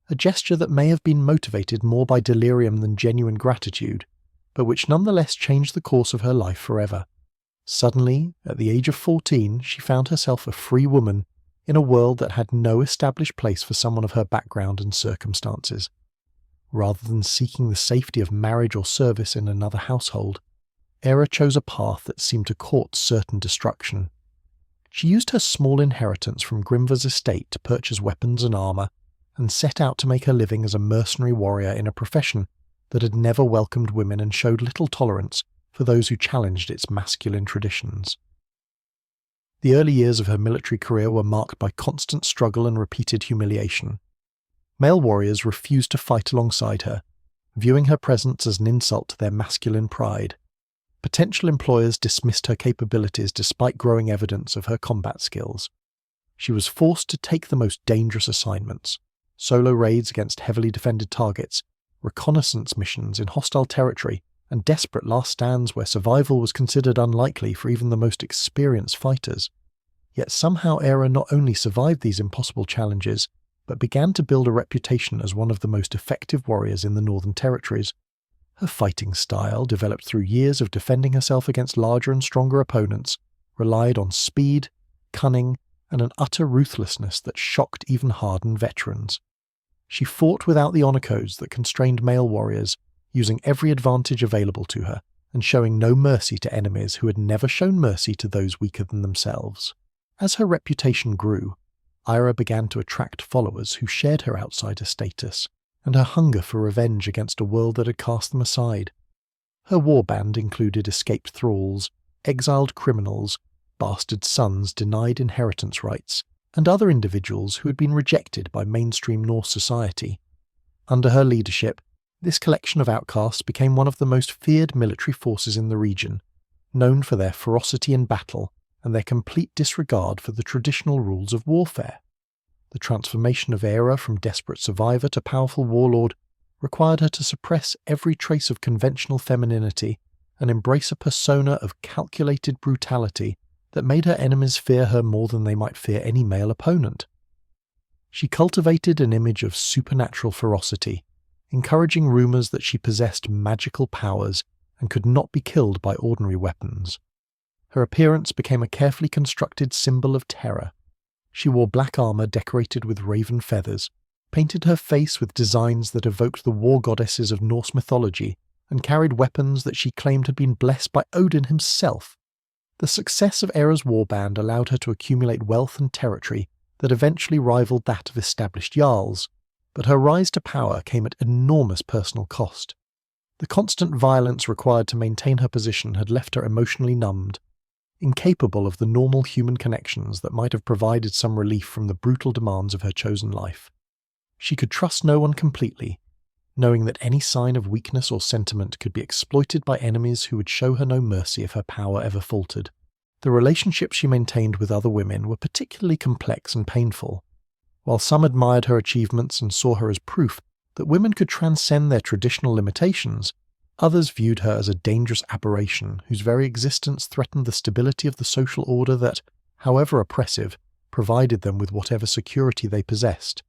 a gesture that may have been motivated more by delirium than genuine gratitude, but which nonetheless changed the course of her life forever. Suddenly, at the age of 14, she found herself a free woman in a world that had no established place for someone of her background and circumstances. Rather than seeking the safety of marriage or service in another household, Era chose a path that seemed to court certain destruction. She used her small inheritance from Grimva's estate to purchase weapons and armour, and set out to make her living as a mercenary warrior in a profession that had never welcomed women and showed little tolerance for those who challenged its masculine traditions. The early years of her military career were marked by constant struggle and repeated humiliation. Male warriors refused to fight alongside her, viewing her presence as an insult to their masculine pride. Potential employers dismissed her capabilities despite growing evidence of her combat skills. She was forced to take the most dangerous assignments: solo raids against heavily defended targets, reconnaissance missions in hostile territory, and desperate last stands where survival was considered unlikely for even the most experienced fighters. Yet somehow Era not only survived these impossible challenges, but began to build a reputation as one of the most effective warriors in the Northern Territories. Her fighting style, developed through years of defending herself against larger and stronger opponents, relied on speed, cunning, and an utter ruthlessness that shocked even hardened veterans. She fought without the honor codes that constrained male warriors, using every advantage available to her, and showing no mercy to enemies who had never shown mercy to those weaker than themselves. As her reputation grew, Ira began to attract followers who shared her outsider status, and her hunger for revenge against a world that had cast them aside. Her warband included escaped thralls, exiled criminals, bastard sons denied inheritance rights, and other individuals who had been rejected by mainstream Norse society. Under her leadership, this collection of outcasts became one of the most feared military forces in the region, known for their ferocity in battle and their complete disregard for the traditional rules of warfare. The transformation of Era from desperate survivor to powerful warlord required her to suppress every trace of conventional femininity and embrace a persona of calculated brutality that made her enemies fear her more than they might fear any male opponent. She cultivated an image of supernatural ferocity, encouraging rumours that she possessed magical powers and could not be killed by ordinary weapons. Her appearance became a carefully constructed symbol of terror. She wore black armour decorated with raven feathers, painted her face with designs that evoked the war goddesses of Norse mythology, and carried weapons that she claimed had been blessed by Odin himself. The success of Era's warband allowed her to accumulate wealth and territory that eventually rivaled that of established jarls, but her rise to power came at enormous personal cost. The constant violence required to maintain her position had left her emotionally numbed, incapable of the normal human connections that might have provided some relief from the brutal demands of her chosen life. She could trust no one completely, knowing that any sign of weakness or sentiment could be exploited by enemies who would show her no mercy if her power ever faltered. The relationships she maintained with other women were particularly complex and painful. While some admired her achievements and saw her as proof that women could transcend their traditional limitations, others viewed her as a dangerous aberration whose very existence threatened the stability of the social order that, however oppressive, provided them with whatever security they possessed.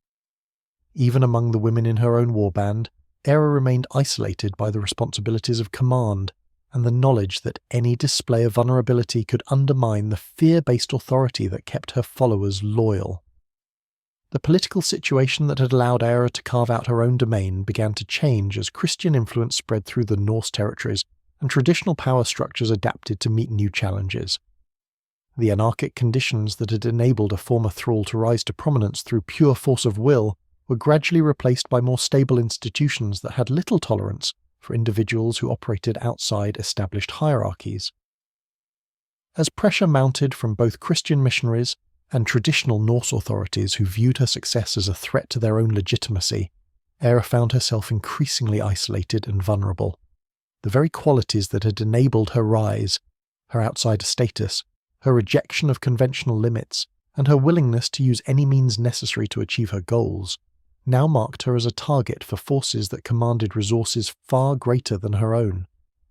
Even among the women in her own warband, Era remained isolated by the responsibilities of command and the knowledge that any display of vulnerability could undermine the fear-based authority that kept her followers loyal. The political situation that had allowed Era to carve out her own domain began to change as Christian influence spread through the Norse territories and traditional power structures adapted to meet new challenges. The anarchic conditions that had enabled a former thrall to rise to prominence through pure force of will were gradually replaced by more stable institutions that had little tolerance for individuals who operated outside established hierarchies. As pressure mounted from both Christian missionaries and traditional Norse authorities who viewed her success as a threat to their own legitimacy, Era found herself increasingly isolated and vulnerable. The very qualities that had enabled her rise, her outsider status, her rejection of conventional limits, and her willingness to use any means necessary to achieve her goals, now marked her as a target for forces that commanded resources far greater than her own.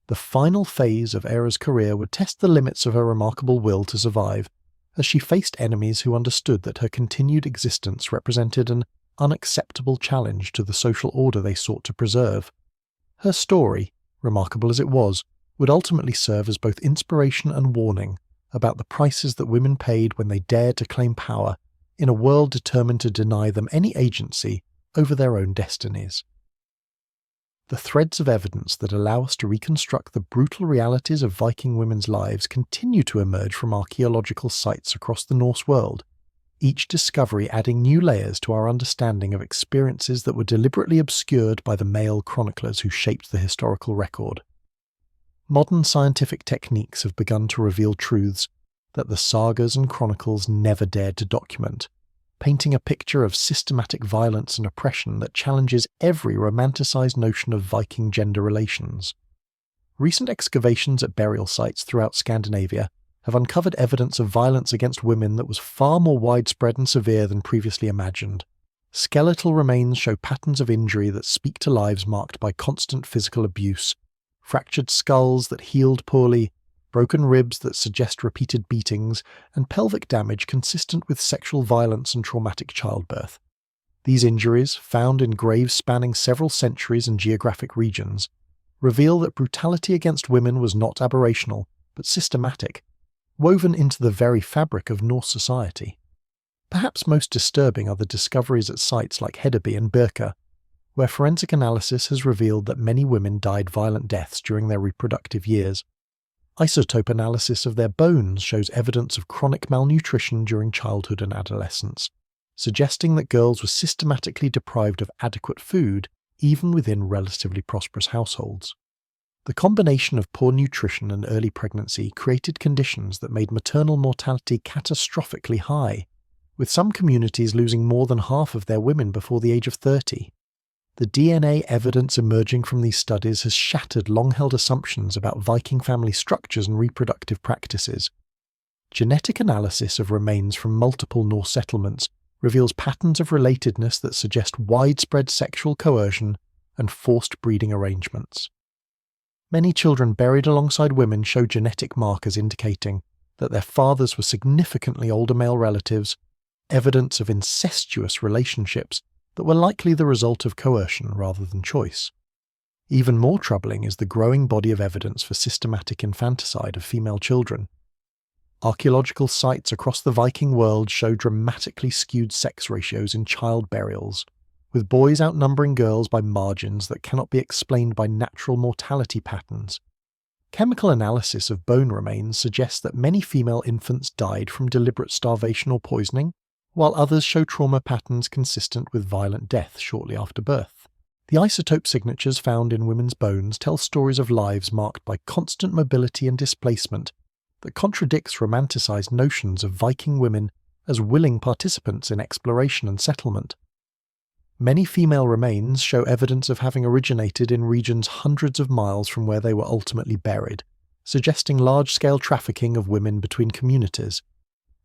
The final phase of Era's career would test the limits of her remarkable will to survive, as she faced enemies who understood that her continued existence represented an unacceptable challenge to the social order they sought to preserve. Her story, remarkable as it was, would ultimately serve as both inspiration and warning about the prices that women paid when they dared to claim power in a world determined to deny them any agency over their own destinies. The threads of evidence that allow us to reconstruct the brutal realities of Viking women's lives continue to emerge from archaeological sites across the Norse world, each discovery adding new layers to our understanding of experiences that were deliberately obscured by the male chroniclers who shaped the historical record. Modern scientific techniques have begun to reveal truths that the sagas and chronicles never dared to document, painting a picture of systematic violence and oppression that challenges every romanticized notion of Viking gender relations. Recent excavations at burial sites throughout Scandinavia have uncovered evidence of violence against women that was far more widespread and severe than previously imagined. Skeletal remains show patterns of injury that speak to lives marked by constant physical abuse, fractured skulls that healed poorly, broken ribs that suggest repeated beatings, and pelvic damage consistent with sexual violence and traumatic childbirth. These injuries, found in graves spanning several centuries and geographic regions, reveal that brutality against women was not aberrational, but systematic, woven into the very fabric of Norse society. Perhaps most disturbing are the discoveries at sites like Hedeby and Birka, where forensic analysis has revealed that many women died violent deaths during their reproductive years. Isotope analysis of their bones shows evidence of chronic malnutrition during childhood and adolescence, suggesting that girls were systematically deprived of adequate food even within relatively prosperous households. The combination of poor nutrition and early pregnancy created conditions that made maternal mortality catastrophically high, with some communities losing more than half of their women before the age of 30. The DNA evidence emerging from these studies has shattered long-held assumptions about Viking family structures and reproductive practices. Genetic analysis of remains from multiple Norse settlements reveals patterns of relatedness that suggest widespread sexual coercion and forced breeding arrangements. Many children buried alongside women show genetic markers indicating that their fathers were significantly older male relatives, evidence of incestuous relationships that were likely the result of coercion rather than choice. Even more troubling is the growing body of evidence for systematic infanticide of female children. Archaeological sites across the Viking world show dramatically skewed sex ratios in child burials, with boys outnumbering girls by margins that cannot be explained by natural mortality patterns. Chemical analysis of bone remains suggests that many female infants died from deliberate starvation or poisoning, while others show trauma patterns consistent with violent death shortly after birth. The isotope signatures found in women's bones tell stories of lives marked by constant mobility and displacement that contradicts romanticized notions of Viking women as willing participants in exploration and settlement. Many female remains show evidence of having originated in regions hundreds of miles from where they were ultimately buried, suggesting large-scale trafficking of women between communities.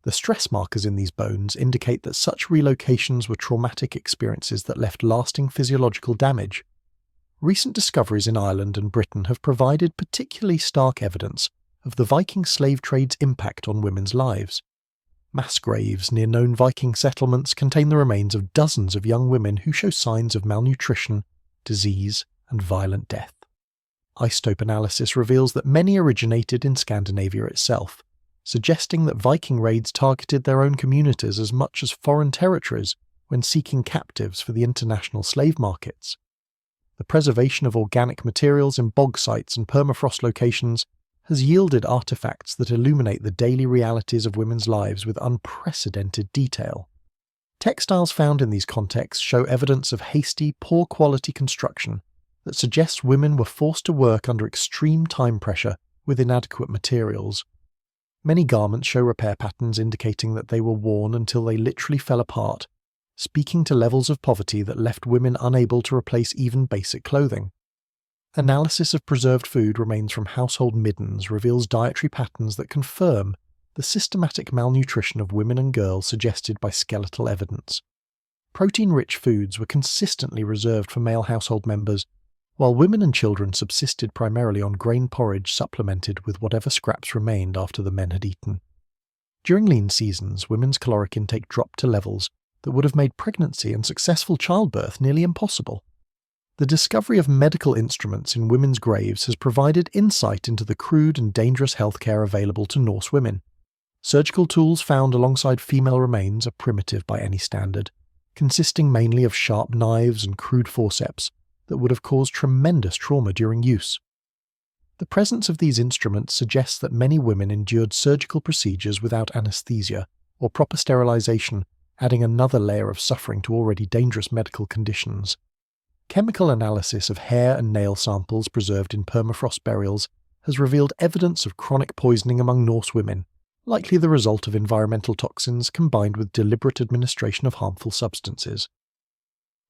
The stress markers in these bones indicate that such relocations were traumatic experiences that left lasting physiological damage. Recent discoveries in Ireland and Britain have provided particularly stark evidence of the Viking slave trade's impact on women's lives. Mass graves near known Viking settlements contain the remains of dozens of young women who show signs of malnutrition, disease, and violent death. Isotope analysis reveals that many originated in Scandinavia itself, suggesting that Viking raids targeted their own communities as much as foreign territories when seeking captives for the international slave markets. The preservation of organic materials in bog sites and permafrost locations has yielded artifacts that illuminate the daily realities of women's lives with unprecedented detail. Textiles found in these contexts show evidence of hasty, poor-quality construction that suggests women were forced to work under extreme time pressure with inadequate materials. Many garments show repair patterns indicating that they were worn until they literally fell apart, speaking to levels of poverty that left women unable to replace even basic clothing. Analysis of preserved food remains from household middens reveals dietary patterns that confirm the systematic malnutrition of women and girls suggested by skeletal evidence. Protein-rich foods were consistently reserved for male household members, while women and children subsisted primarily on grain porridge supplemented with whatever scraps remained after the men had eaten. During lean seasons, women's caloric intake dropped to levels that would have made pregnancy and successful childbirth nearly impossible. The discovery of medical instruments in women's graves has provided insight into the crude and dangerous healthcare available to Norse women. Surgical tools found alongside female remains are primitive by any standard, consisting mainly of sharp knives and crude forceps that would have caused tremendous trauma during use. The presence of these instruments suggests that many women endured surgical procedures without anesthesia or proper sterilization, adding another layer of suffering to already dangerous medical conditions. Chemical analysis of hair and nail samples preserved in permafrost burials has revealed evidence of chronic poisoning among Norse women, likely the result of environmental toxins combined with deliberate administration of harmful substances.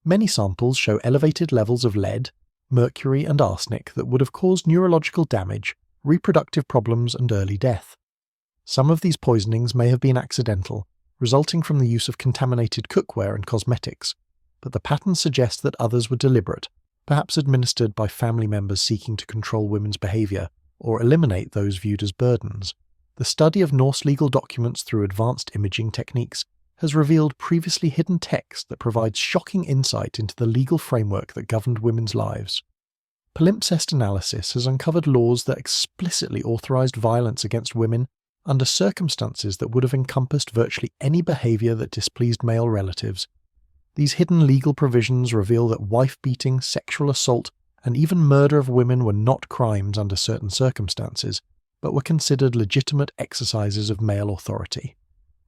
Many samples show elevated levels of lead, mercury, and arsenic that would have caused neurological damage, reproductive problems, and early death. Some of these poisonings may have been accidental, resulting from the use of contaminated cookware and cosmetics, but the patterns suggest that others were deliberate, perhaps administered by family members seeking to control women's behavior or eliminate those viewed as burdens. The study of Norse legal documents through advanced imaging techniques has revealed previously hidden text that provides shocking insight into the legal framework that governed women's lives. Palimpsest analysis has uncovered laws that explicitly authorized violence against women under circumstances that would have encompassed virtually any behavior that displeased male relatives. These hidden legal provisions reveal that wife-beating, sexual assault, and even murder of women were not crimes under certain circumstances, but were considered legitimate exercises of male authority.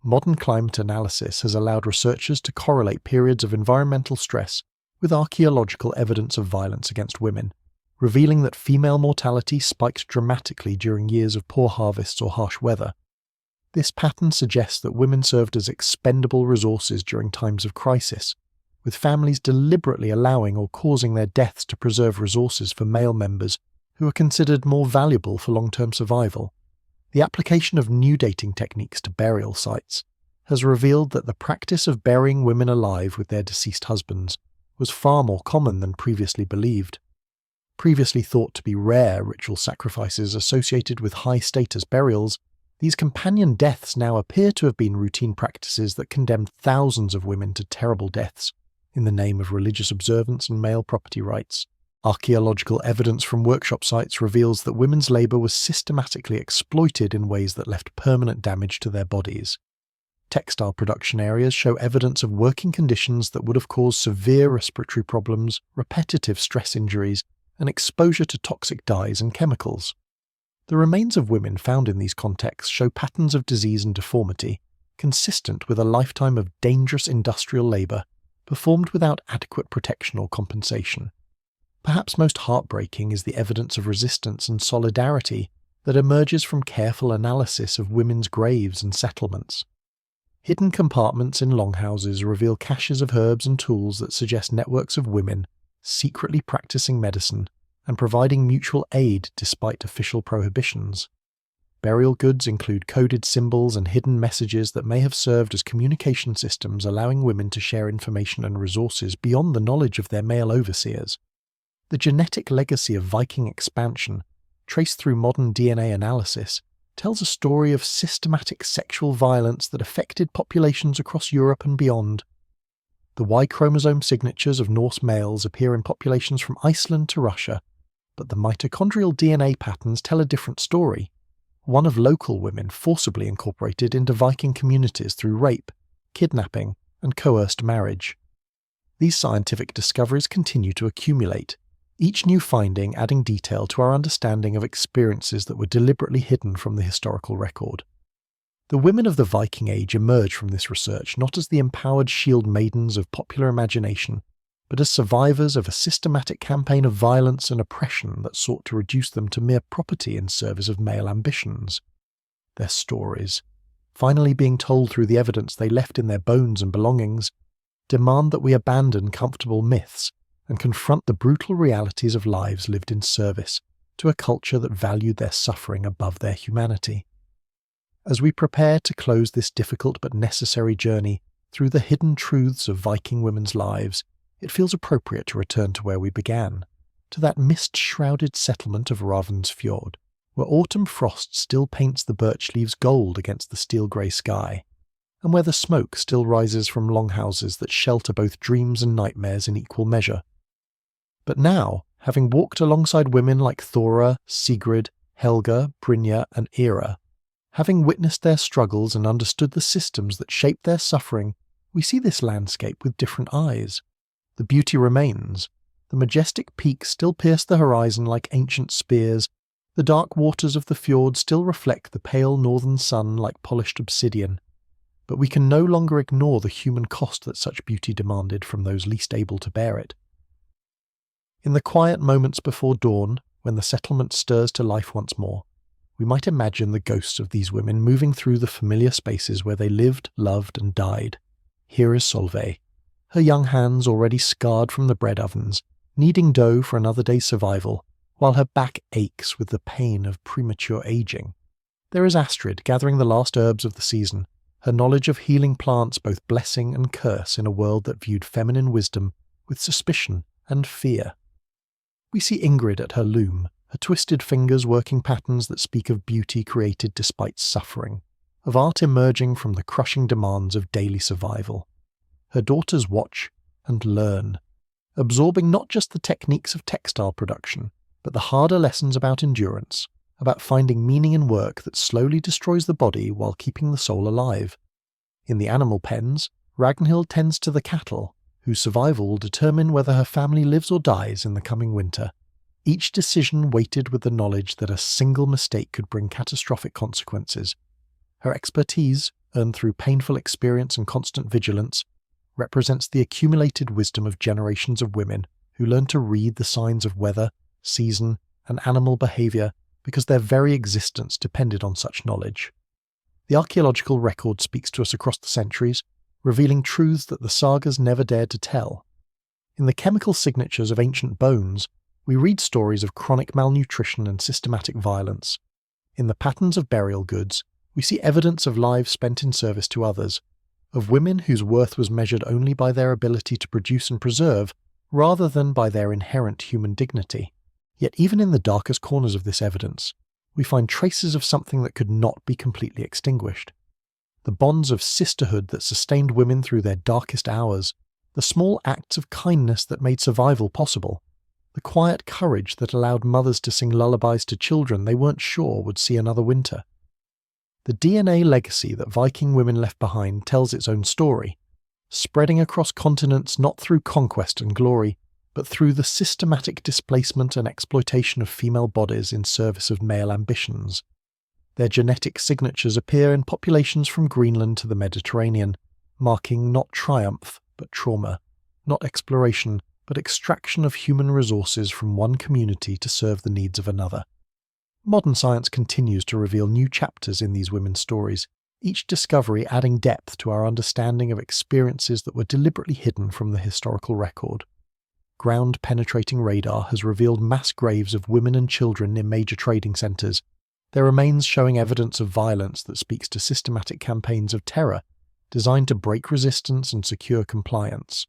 Modern climate analysis has allowed researchers to correlate periods of environmental stress with archaeological evidence of violence against women, revealing that female mortality spiked dramatically during years of poor harvests or harsh weather. This pattern suggests that women served as expendable resources during times of crisis, with families deliberately allowing or causing their deaths to preserve resources for male members who are considered more valuable for long-term survival. The application of new dating techniques to burial sites has revealed that the practice of burying women alive with their deceased husbands was far more common than previously believed. Previously thought to be rare ritual sacrifices associated with high-status burials, these companion deaths now appear to have been routine practices that condemned thousands of women to terrible deaths in the name of religious observance and male property rights. Archaeological evidence from workshop sites reveals that women's labour was systematically exploited in ways that left permanent damage to their bodies. Textile production areas show evidence of working conditions that would have caused severe respiratory problems, repetitive stress injuries, and exposure to toxic dyes and chemicals. The remains of women found in these contexts show patterns of disease and deformity, consistent with a lifetime of dangerous industrial labour, performed without adequate protection or compensation. Perhaps most heartbreaking is the evidence of resistance and solidarity that emerges from careful analysis of women's graves and settlements. Hidden compartments in longhouses reveal caches of herbs and tools that suggest networks of women secretly practicing medicine and providing mutual aid despite official prohibitions. Burial goods include coded symbols and hidden messages that may have served as communication systems allowing women to share information and resources beyond the knowledge of their male overseers. The genetic legacy of Viking expansion, traced through modern DNA analysis, tells a story of systematic sexual violence that affected populations across Europe and beyond. The Y chromosome signatures of Norse males appear in populations from Iceland to Russia, but the mitochondrial DNA patterns tell a different story, one of local women forcibly incorporated into Viking communities through rape, kidnapping, and coerced marriage. These scientific discoveries continue to accumulate, each new finding adding detail to our understanding of experiences that were deliberately hidden from the historical record. The women of the Viking Age emerge from this research not as the empowered shield maidens of popular imagination, but as survivors of a systematic campaign of violence and oppression that sought to reduce them to mere property in service of male ambitions. Their stories, finally being told through the evidence they left in their bones and belongings, demand that we abandon comfortable myths and confront the brutal realities of lives lived in service to a culture that valued their suffering above their humanity. As we prepare to close this difficult but necessary journey through the hidden truths of Viking women's lives, it feels appropriate to return to where we began, to that mist-shrouded settlement of Ravnsfjord, where autumn frost still paints the birch leaves gold against the steel-grey sky, and where the smoke still rises from longhouses that shelter both dreams and nightmares in equal measure. But now, having walked alongside women like Thora, Sigrid, Helga, Brynja, and Era, having witnessed their struggles and understood the systems that shaped their suffering, we see this landscape with different eyes. The beauty remains. The majestic peaks still pierce the horizon like ancient spears. The dark waters of the fjord still reflect the pale northern sun like polished obsidian. But we can no longer ignore the human cost that such beauty demanded from those least able to bear it. In the quiet moments before dawn, when the settlement stirs to life once more, we might imagine the ghosts of these women moving through the familiar spaces where they lived, loved, and died. Here is Solveig, her young hands already scarred from the bread ovens, kneading dough for another day's survival, while her back aches with the pain of premature aging. There is Astrid gathering the last herbs of the season, her knowledge of healing plants both blessing and curse in a world that viewed feminine wisdom with suspicion and fear. We see Ingrid at her loom, her twisted fingers working patterns that speak of beauty created despite suffering, of art emerging from the crushing demands of daily survival. Her daughters watch and learn, absorbing not just the techniques of textile production, but the harder lessons about endurance, about finding meaning in work that slowly destroys the body while keeping the soul alive. In the animal pens, Ragnhild tends to the cattle, whose survival will determine whether her family lives or dies in the coming winter. Each decision weighted with the knowledge that a single mistake could bring catastrophic consequences. Her expertise, earned through painful experience and constant vigilance, represents the accumulated wisdom of generations of women who learned to read the signs of weather, season, and animal behaviour because their very existence depended on such knowledge. The archaeological record speaks to us across the centuries, revealing truths that the sagas never dared to tell. In the chemical signatures of ancient bones, we read stories of chronic malnutrition and systematic violence. In the patterns of burial goods, we see evidence of lives spent in service to others, of women whose worth was measured only by their ability to produce and preserve, rather than by their inherent human dignity. Yet even in the darkest corners of this evidence, we find traces of something that could not be completely extinguished. The bonds of sisterhood that sustained women through their darkest hours, the small acts of kindness that made survival possible, the quiet courage that allowed mothers to sing lullabies to children they weren't sure would see another winter. The DNA legacy that Viking women left behind tells its own story, spreading across continents not through conquest and glory, but through the systematic displacement and exploitation of female bodies in service of male ambitions. Their genetic signatures appear in populations from Greenland to the Mediterranean, marking not triumph but trauma, not exploration but extraction of human resources from one community to serve the needs of another. Modern science continues to reveal new chapters in these women's stories, each discovery adding depth to our understanding of experiences that were deliberately hidden from the historical record. Ground-penetrating radar has revealed mass graves of women and children in major trading centres, their remains showing evidence of violence that speaks to systematic campaigns of terror designed to break resistance and secure compliance.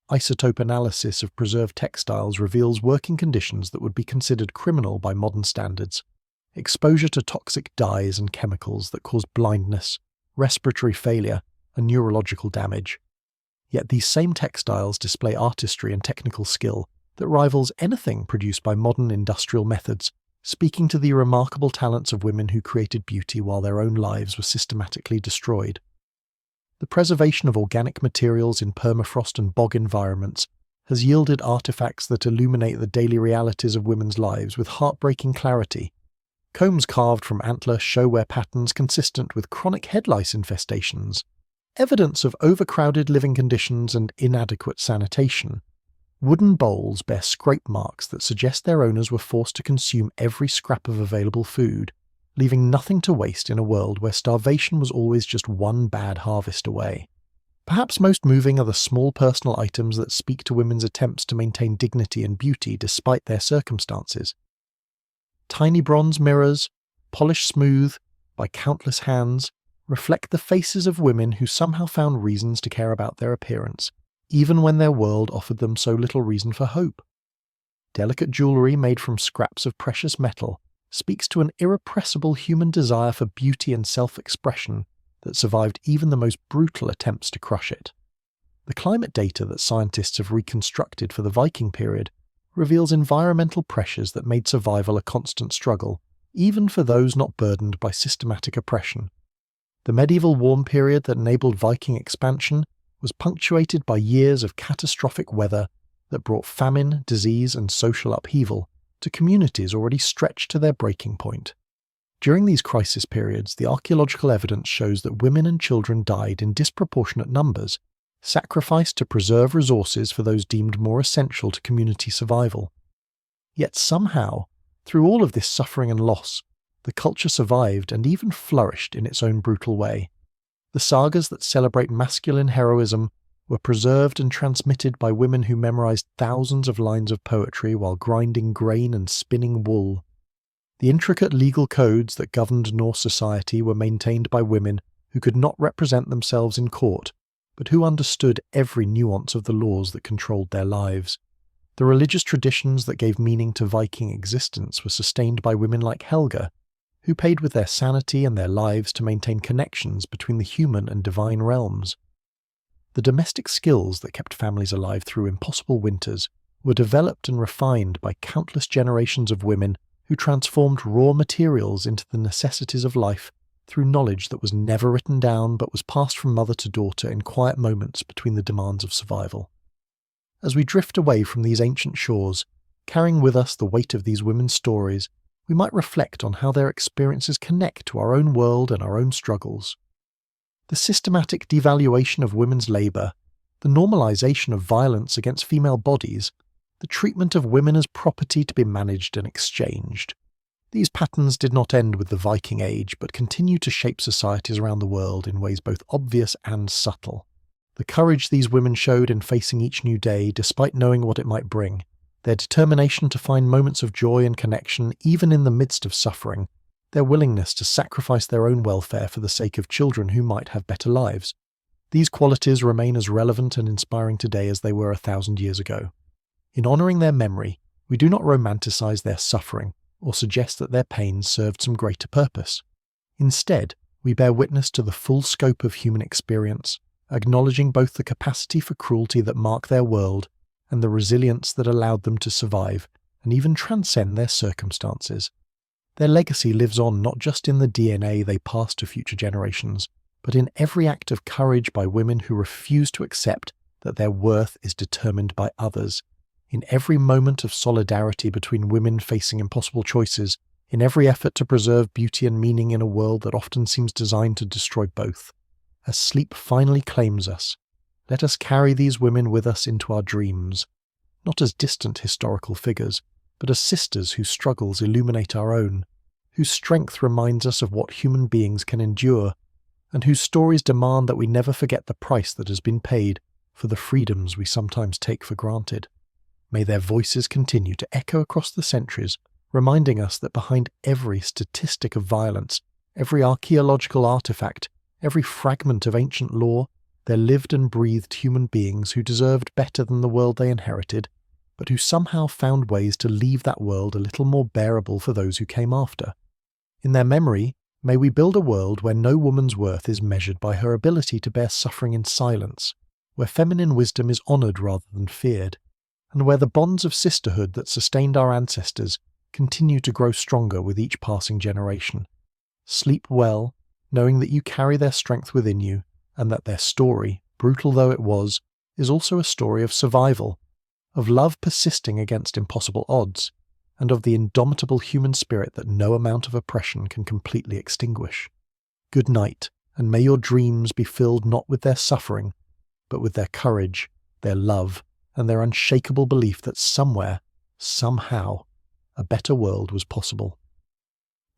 Isotope analysis of preserved textiles reveals working conditions that would be considered criminal by modern standards. Exposure to toxic dyes and chemicals that cause blindness, respiratory failure, and neurological damage. Yet these same textiles display artistry and technical skill that rivals anything produced by modern industrial methods, speaking to the remarkable talents of women who created beauty while their own lives were systematically destroyed. The preservation of organic materials in permafrost and bog environments has yielded artifacts that illuminate the daily realities of women's lives with heartbreaking clarity. Combs carved from antler show wear patterns consistent with chronic head lice infestations, evidence of overcrowded living conditions and inadequate sanitation. Wooden bowls bear scrape marks that suggest their owners were forced to consume every scrap of available food, leaving nothing to waste in a world where starvation was always just one bad harvest away. Perhaps most moving are the small personal items that speak to women's attempts to maintain dignity and beauty despite their circumstances. Tiny bronze mirrors, polished smooth by countless hands, reflect the faces of women who somehow found reasons to care about their appearance, even when their world offered them so little reason for hope. Delicate jewellery made from scraps of precious metal speaks to an irrepressible human desire for beauty and self-expression that survived even the most brutal attempts to crush it. The climate data that scientists have reconstructed for the Viking period reveals environmental pressures that made survival a constant struggle, even for those not burdened by systematic oppression. The medieval warm period that enabled Viking expansion was punctuated by years of catastrophic weather that brought famine, disease, and social upheaval to communities already stretched to their breaking point. During these crisis periods, the archaeological evidence shows that women and children died in disproportionate numbers, sacrificed to preserve resources for those deemed more essential to community survival. Yet somehow, through all of this suffering and loss, the culture survived and even flourished in its own brutal way. The sagas that celebrate masculine heroism were preserved and transmitted by women who memorized thousands of lines of poetry while grinding grain and spinning wool. The intricate legal codes that governed Norse society were maintained by women who could not represent themselves in court, but who understood every nuance of the laws that controlled their lives. The religious traditions that gave meaning to Viking existence were sustained by women like Helga, who paid with their sanity and their lives to maintain connections between the human and divine realms. The domestic skills that kept families alive through impossible winters were developed and refined by countless generations of women who transformed raw materials into the necessities of life through knowledge that was never written down but was passed from mother to daughter in quiet moments between the demands of survival. As we drift away from these ancient shores, carrying with us the weight of these women's stories, we might reflect on how their experiences connect to our own world and our own struggles. The systematic devaluation of women's labour, the normalisation of violence against female bodies, the treatment of women as property to be managed and exchanged. These patterns did not end with the Viking Age, but continue to shape societies around the world in ways both obvious and subtle. The courage these women showed in facing each new day, despite knowing what it might bring, their determination to find moments of joy and connection even in the midst of suffering, their willingness to sacrifice their own welfare for the sake of children who might have better lives. These qualities remain as relevant and inspiring today as they were 1,000 years ago. In honouring their memory, we do not romanticize their suffering or suggest that their pain served some greater purpose. Instead, we bear witness to the full scope of human experience, acknowledging both the capacity for cruelty that marked their world and the resilience that allowed them to survive and even transcend their circumstances. Their legacy lives on not just in the DNA they passed to future generations, but in every act of courage by women who refuse to accept that their worth is determined by others, in every moment of solidarity between women facing impossible choices, in every effort to preserve beauty and meaning in a world that often seems designed to destroy both. As sleep finally claims us, let us carry these women with us into our dreams, not as distant historical figures, but as sisters whose struggles illuminate our own, whose strength reminds us of what human beings can endure, and whose stories demand that we never forget the price that has been paid for the freedoms we sometimes take for granted. May their voices continue to echo across the centuries, reminding us that behind every statistic of violence, every archaeological artifact, every fragment of ancient lore, there lived and breathed human beings who deserved better than the world they inherited, but who somehow found ways to leave that world a little more bearable for those who came after. In their memory, may we build a world where no woman's worth is measured by her ability to bear suffering in silence, where feminine wisdom is honoured rather than feared, and where the bonds of sisterhood that sustained our ancestors continue to grow stronger with each passing generation. Sleep well, knowing that you carry their strength within you, and that their story, brutal though it was, is also a story of survival, of love persisting against impossible odds, and of the indomitable human spirit that no amount of oppression can completely extinguish. Good night, and may your dreams be filled not with their suffering, but with their courage, their love, and their unshakable belief that somewhere, somehow, a better world was possible.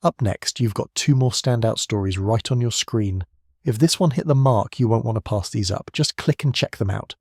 Up next, you've got 2 more standout stories right on your screen. If this one hit the mark, you won't want to pass these up. Just click and check them out.